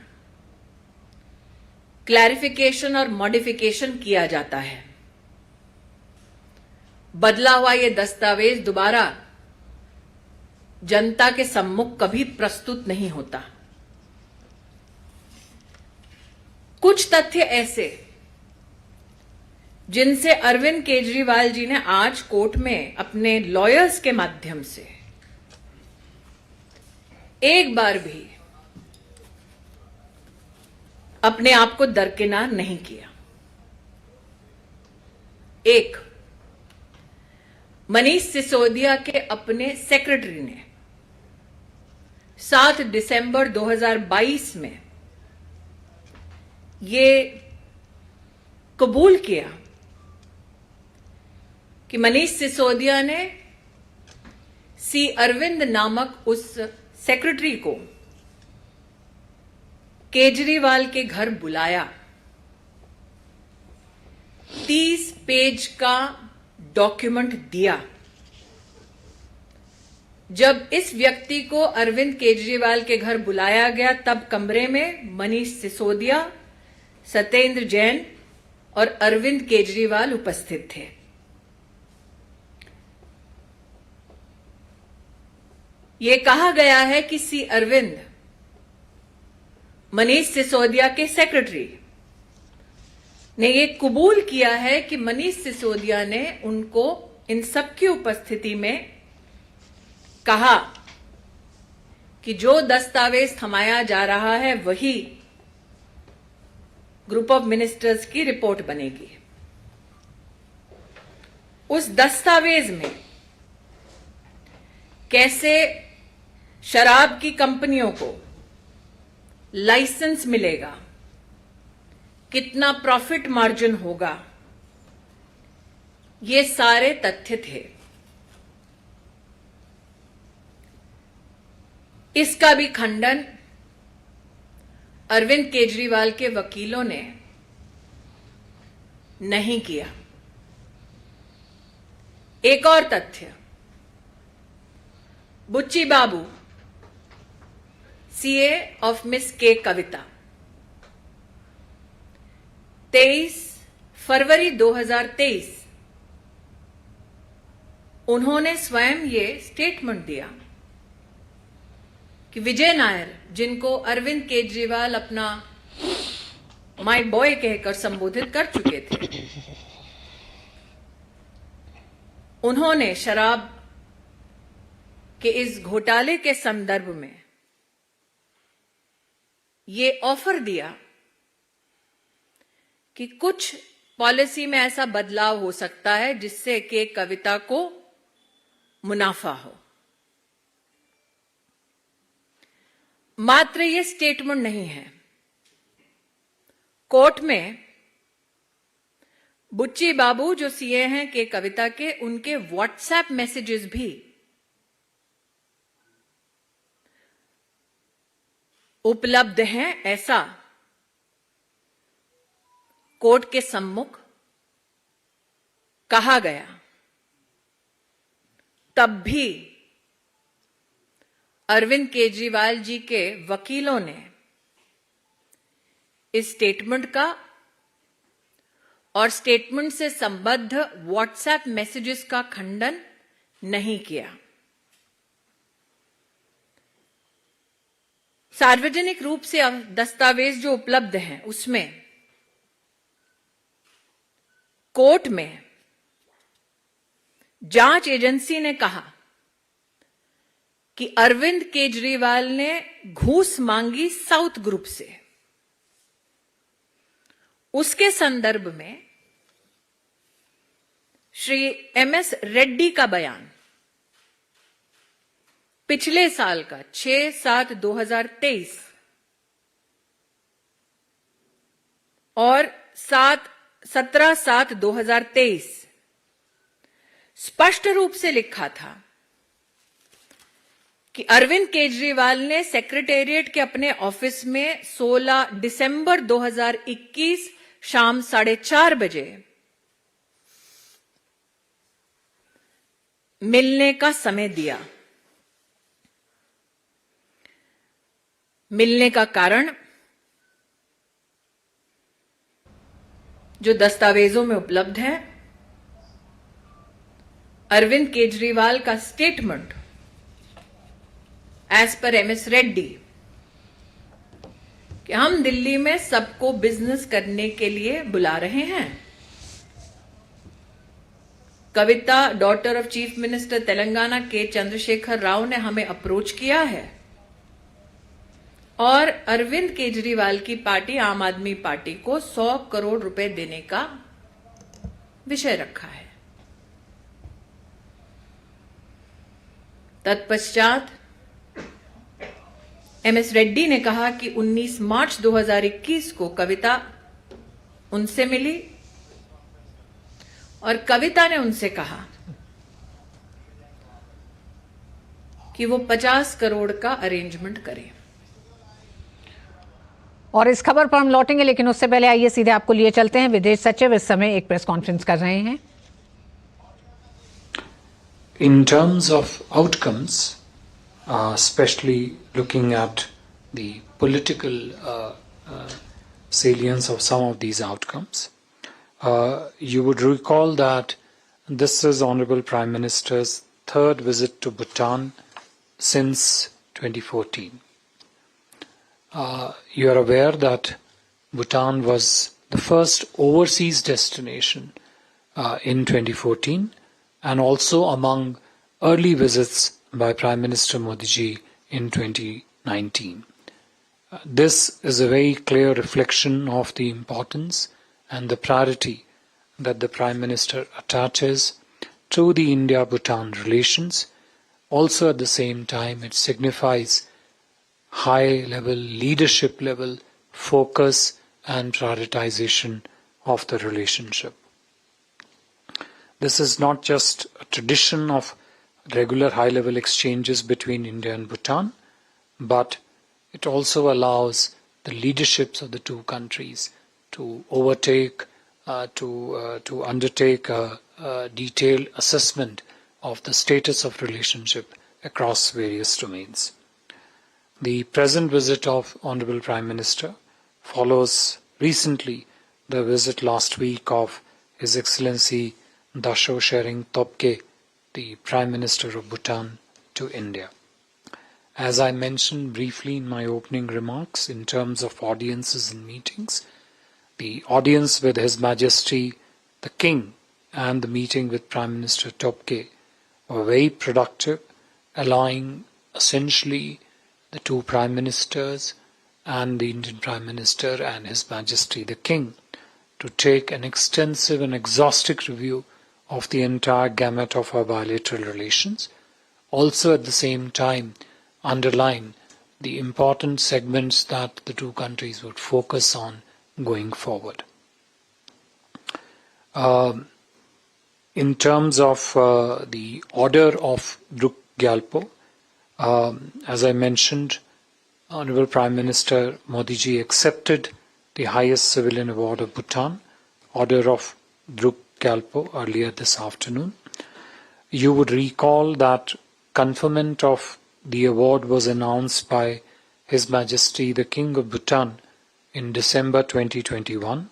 क्लैरिफिकेशन और मॉडिफिकेशन किया जाता है। बदला हुआ यह दस्तावेज दोबारा जनता के सम्मुख कभी प्रस्तुत नहीं होता। कुछ तथ्य ऐसे जिनसे अरविंद केजरीवाल जी ने आज कोर्ट में अपने लॉयर्स के माध्यम से एक बार भी अपने आप को दरकिनार नहीं किया। एक, मनीष सिसोदिया के अपने सेक्रेटरी ने 7 दिसंबर 2022 में ये कबूल किया कि मनीष सिसोदिया ने सी अरविंद नामक उस सेक्रेटरी को केजरीवाल के घर बुलाया, 30 पेज का डॉक्यूमेंट दिया। जब इस व्यक्ति को अरविंद केजरीवाल के घर बुलाया गया तब कमरे में मनीष सिसोदिया, सत्येंद्र जैन और अरविंद केजरीवाल उपस्थित थे। यह कहा गया है कि सी अरविंद मनीष सिसोदिया के सेक्रेटरी ने यह कबूल किया है कि मनीष सिसोदिया ने उनको इन सबकी उपस्थिति में कहा कि जो दस्तावेज थमाया जा रहा है वही ग्रुप ऑफ मिनिस्टर्स की रिपोर्ट बनेगी। उस दस्तावेज में कैसे शराब की कंपनियों को लाइसेंस मिलेगा, कितना प्रॉफिट मार्जिन होगा, ये सारे तथ्य थे। इसका भी खंडन अरविंद केजरीवाल के वकीलों ने नहीं किया। एक और तथ्य, बुच्ची बाबू, सीए ऑफ मिस के कविता, 23 फरवरी 2023 उन्होंने स्वयं ये स्टेटमेंट दिया कि विजय नायर, जिनको अरविंद केजरीवाल अपना माय बॉय कहकर संबोधित कर चुके थे, उन्होंने शराब के इस घोटाले के संदर्भ में ये ऑफर दिया कि कुछ पॉलिसी में ऐसा बदलाव हो सकता है जिससे कि कविता को मुनाफा हो। मात्र ये स्टेटमेंट नहीं है, कोर्ट में बुच्ची बाबू जो सीए हैं के कविता के, उनके व्हाट्सएप मैसेजेस भी उपलब्ध हैं, ऐसा कोर्ट के सम्मुख कहा गया। तब भी अरविंद केजरीवाल जी के वकीलों ने इस स्टेटमेंट का और स्टेटमेंट से संबद्ध व्हाट्सएप मैसेजेस का खंडन नहीं किया। सार्वजनिक रूप से दस्तावेज जो उपलब्ध हैं उसमें कोर्ट में जांच एजेंसी ने कहा कि अरविंद केजरीवाल ने घूस मांगी साउथ ग्रुप से। उसके संदर्भ में श्री एमएस रेड्डी का बयान पिछले साल का 6/7/2023 और 17/7/2023 स्पष्ट रूप से लिखा था कि अरविंद केजरीवाल ने सेक्रेटेरिएट के अपने ऑफिस में 16 दिसंबर 2021 शाम 4:30 बजे मिलने का समय दिया। मिलने का कारण जो दस्तावेजों में उपलब्ध है, अरविंद केजरीवाल का statement as per MS Reddy कि हम दिल्ली में सबको बिजनेस करने के लिए बुला रहे हैं। Kavitha daughter of chief minister Telangana K Chandrasekhar Rao ने हमें अप्रोच किया है और अरविंद केजरीवाल की पार्टी आम आदमी पार्टी को 100 करोड़ रुपए देने का विषय रखा है। तत्पश्चात एमएस रेड्डी ने कहा कि 19 मार्च 2021 को कविता उनसे मिली और कविता ने उनसे कहा कि वो 50 करोड़ का अरेंजमेंट करें। और इस खबर पर हम लौटेंगे, लेकिन उससे पहले आइए सीधे आपको लिए चलते हैं। विदेश सचिव इस समय एक प्रेस कॉन्फ्रेंस कर रहे हैं। In terms of outcomes, especially looking at the political salience of some of these outcomes, you would recall that this is Honorable Prime Minister's third visit to Bhutan since 2014. You are aware that Bhutan was the first overseas destination in 2014 and also among early visits by Prime Minister Modi ji in 2019. This is a very clear reflection of the importance and the priority that the Prime Minister attaches to the India-Bhutan relations. Also at the same time, it signifies high-level, leadership-level focus and prioritization of the relationship. This is not just a tradition of regular high-level exchanges between India and Bhutan, but it also allows the leaderships of the two countries to undertake a detailed assessment of the status of relationship across various domains. The present visit of Honorable Prime Minister follows recently the visit last week of His Excellency Dasho Tshering Tobgay, the Prime Minister of Bhutan, to India. As I mentioned briefly in my opening remarks, in terms of audiences and meetings, the audience with His Majesty the King and the meeting with Prime Minister Tobgay were very productive, allowing essentially the two Prime Ministers and the Indian Prime Minister and His Majesty the King to take an extensive and exhaustive review of the entire gamut of our bilateral relations, also at the same time underline the important segments that the two countries would focus on going forward. In terms of the order of Druk Gyalpo, as I mentioned, Honorable Prime Minister Modi ji accepted the highest civilian award of Bhutan, Order of Druk Gyalpo, earlier this afternoon. You would recall that conferment of the award was announced by His Majesty the King of Bhutan in December 2021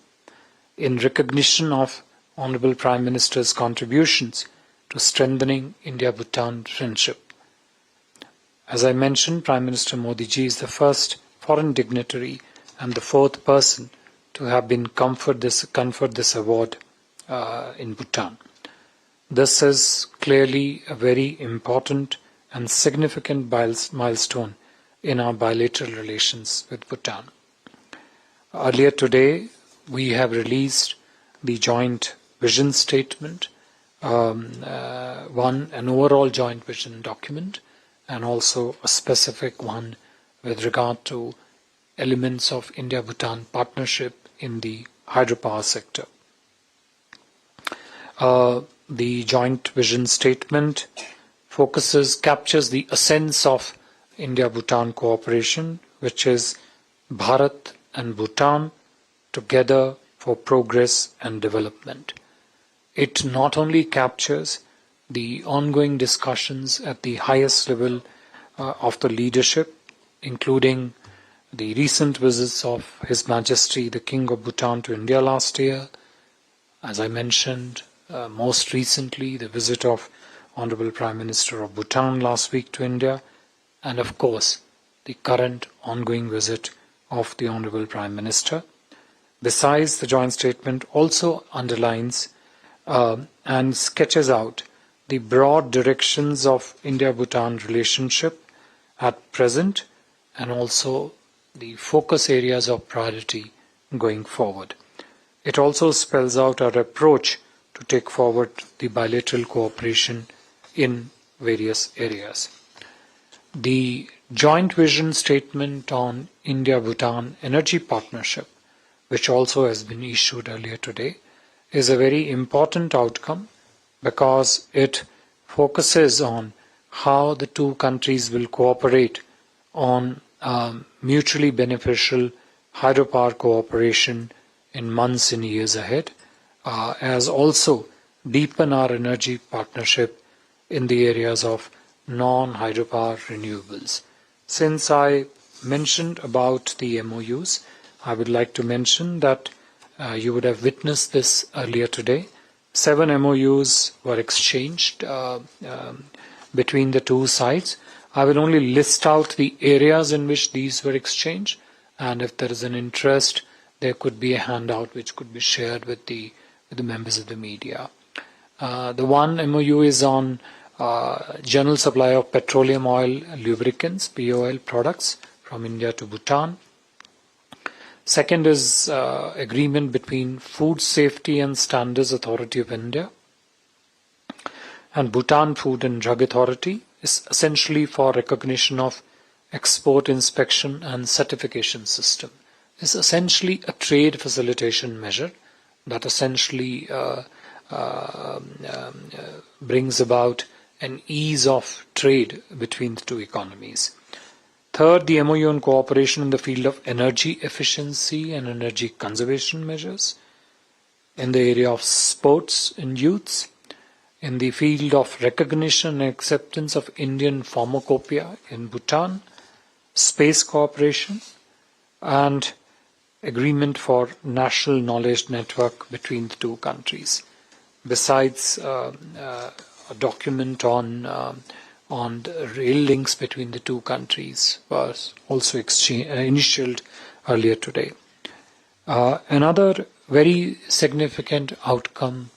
in recognition of Honorable Prime Minister's contributions to strengthening India-Bhutan friendship. As I mentioned, Prime Minister Modi ji is the first foreign dignitary and the fourth person to have been conferred this award in Bhutan. This is clearly a very important and significant milestone in our bilateral relations with Bhutan. Earlier today, we have released the joint vision statement, an overall joint vision document, and also a specific one with regard to elements of India-Bhutan partnership in the hydropower sector. The joint vision statement captures the essence of India-Bhutan cooperation, which is Bharat and Bhutan together for progress and development. It not only captures the ongoing discussions at the highest level of the leadership, including the recent visits of His Majesty the King of Bhutan to India last year, as I mentioned, most recently the visit of Honorable Prime Minister of Bhutan last week to India, and of course the current ongoing visit of the Honorable Prime Minister. Besides, the joint statement also underlines and sketches out the broad directions of India-Bhutan relationship at present and also the focus areas of priority going forward. It also spells out our approach to take forward the bilateral cooperation in various areas. The joint vision statement on India-Bhutan energy partnership, which also has been issued earlier today, is a very important outcome because it focuses on how the two countries will cooperate on mutually beneficial hydropower cooperation in months and years ahead, as also deepen our energy partnership in the areas of non-hydropower renewables. Since I mentioned about the MOUs, I would like to mention that you would have witnessed this earlier today. 7 MOUs were exchanged between the two sides. I will only list out the areas in which these were exchanged, and if there is an interest, there could be a handout which could be shared with the members of the media. The one MOU is on general supply of petroleum oil lubricants, POL products from India to Bhutan. Second is agreement between Food Safety and Standards Authority of India and Bhutan Food and Drug Authority, is essentially for recognition of export inspection and certification system. It's essentially a trade facilitation measure that essentially brings about an ease of trade between the two economies. Third, the MOU on cooperation in the field of energy efficiency and energy conservation measures. In the area of sports and youths, in the field of recognition and acceptance of Indian pharmacopoeia in Bhutan, space cooperation, and agreement for national knowledge network between the two countries. Besides a document on the rail links between the two countries was also initialed earlier today. Another very significant outcome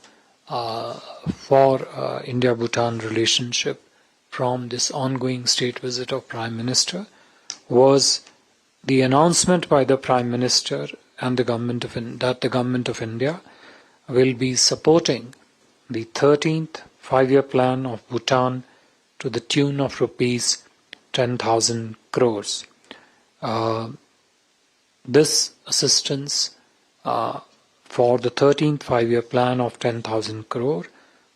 for India-Bhutan relationship from this ongoing state visit of Prime Minister was the announcement by the Prime Minister and the government that the Government of India will be supporting the 13th five-year plan of Bhutan to the tune of rupees 10,000 crores. This assistance for the 13th five-year plan of 10,000 crore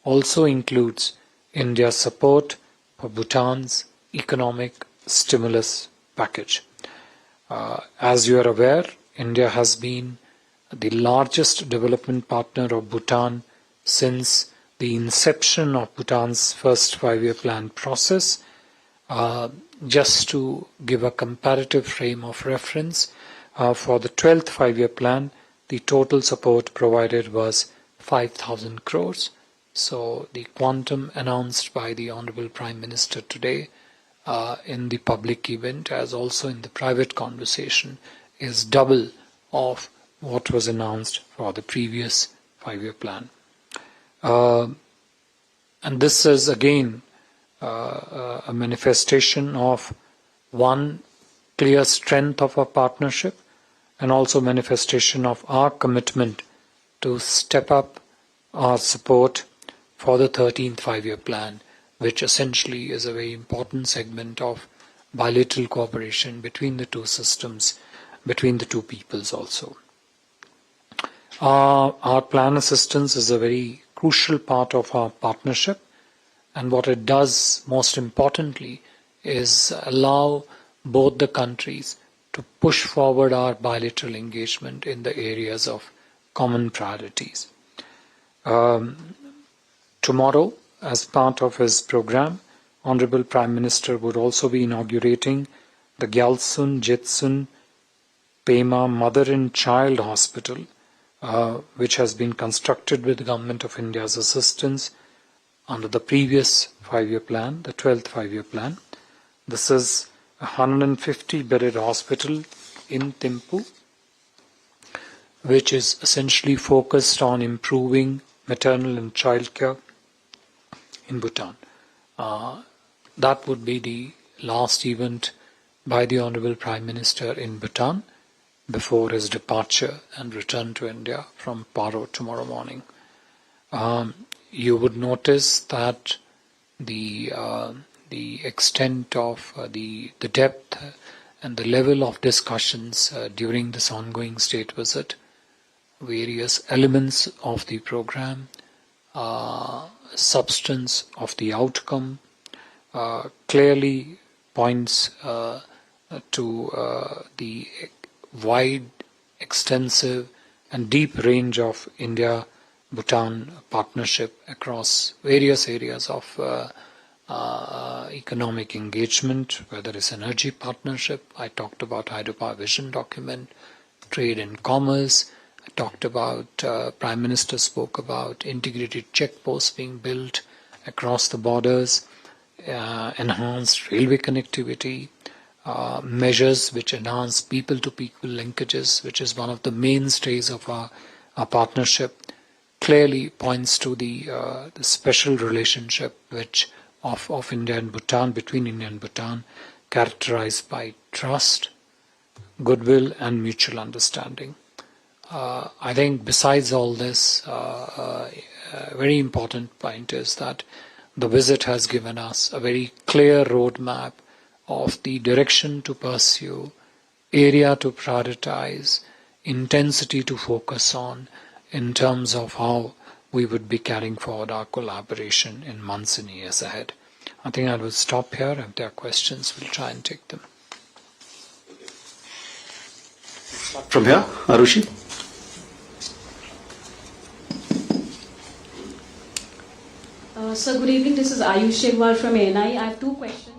also includes India's support for Bhutan's economic stimulus package. As you are aware, India has been the largest development partner of Bhutan since the inception of Bhutan's first five-year plan process. Just to give a comparative frame of reference, for the 12th five-year plan, the total support provided was 5,000 crores. So the quantum announced by the Honorable Prime Minister today in the public event as also in the private conversation is double of what was announced for the previous five-year plan. And this is again a manifestation of one, clear strength of our partnership, and also manifestation of our commitment to step up our support for the 13th five-year plan, which essentially is a very important segment of bilateral cooperation between the two systems, between the two peoples also. Our plan assistance is a very crucial part of our partnership, and what it does most importantly is allow both the countries to push forward our bilateral engagement in the areas of common priorities. Tomorrow, as part of his program, Honorable Prime Minister would also be inaugurating the Gyaltsun Jitsun Pema Mother and Child Hospital, which has been constructed with the Government of India's assistance under the previous five-year plan, the 12th five-year plan. This is a 150-bedded hospital in Thimphu, which is essentially focused on improving maternal and child care in Bhutan. That would be the last event by the Honorable Prime Minister in Bhutan before his departure and return to India from Paro tomorrow morning. You would notice that the extent of the depth and the level of discussions during this ongoing state visit, various elements of the program, substance of the outcome, clearly points to the wide, extensive and deep range of India-Bhutan partnership across various areas of economic engagement, whether it's energy partnership. I talked about Hydropower Vision document, trade and commerce. I talked about, Prime Minister spoke about integrated checkposts being built across the borders, enhanced railway connectivity, measures which enhance people-to-people linkages, which is one of the mainstays of our partnership, clearly points to the special relationship which of India and Bhutan, between India and Bhutan, characterized by trust, goodwill and mutual understanding. I think besides all this, a very important point is that the visit has given us a very clear roadmap of the direction to pursue, area to prioritize, intensity to focus on in terms of how we would be carrying forward our collaboration in months and years ahead. I think I will stop here. If there are questions, we'll try and take them. From here, Arushi. Sir, good evening. This is Ayush Shegwal from ANI. I have two questions.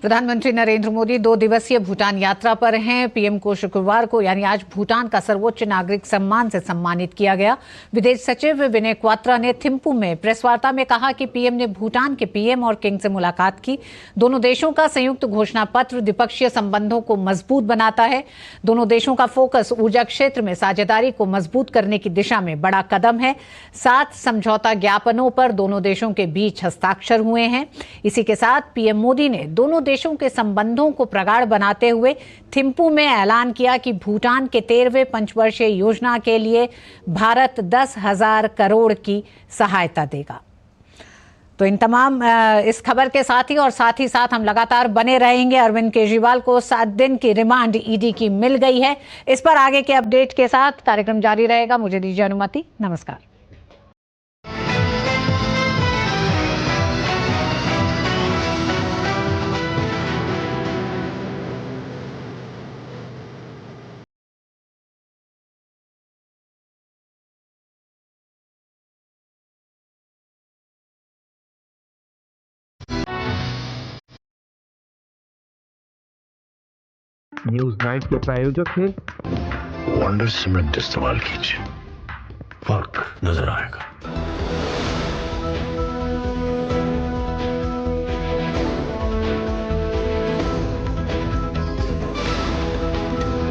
प्रधानमंत्री नरेंद्र मोदी 2 दिवसीय भूटान यात्रा पर हैं। PM को शुक्रवार को यानी आज भूटान का सर्वोच्च नागरिक सम्मान से सम्मानित किया गया। विदेश सचिव विनय क्वात्रा ने थिम्पू में प्रेस वार्ता में कहा कि पीएम ने भूटान के पीएम और किंग से मुलाकात की। दोनों देशों का संयुक्त घोषणा पत्र द्विपक्षीय संबंधों को मजबूत बनाता है। दोनों देशों का फोकस ऊर्जा क्षेत्र में साझेदारी को मजबूत करने की दिशा में बड़ा कदम है। 7 समझौता ज्ञापनों पर दोनों देशों के बीच हस्ताक्षर हुए हैं। इसी के साथ पीएम मोदी ने दोनों देशों के संबंधों को प्रगाढ़ बनाते हुए थिम्पू में ऐलान किया कि भूटान के 13वें पंचवर्षीय योजना के लिए भारत 10,000 करोड़ की सहायता देगा। तो इन तमाम इस खबर के साथ ही हम लगातार बने रहेंगे। अरविंद केजरीवाल को 7 दिन की रिमांड ईडी की मिल गई है। इस पर आगे के अपडेट के साथ कार्यक्रम जारी रहेगा। मुझे दीजिए अनुमति। नमस्कार। न्यूज 9 के प्रायोजक हैं वंडर सीमेंट इस्तेमाल कीजिए, फर्क नजर आएगा।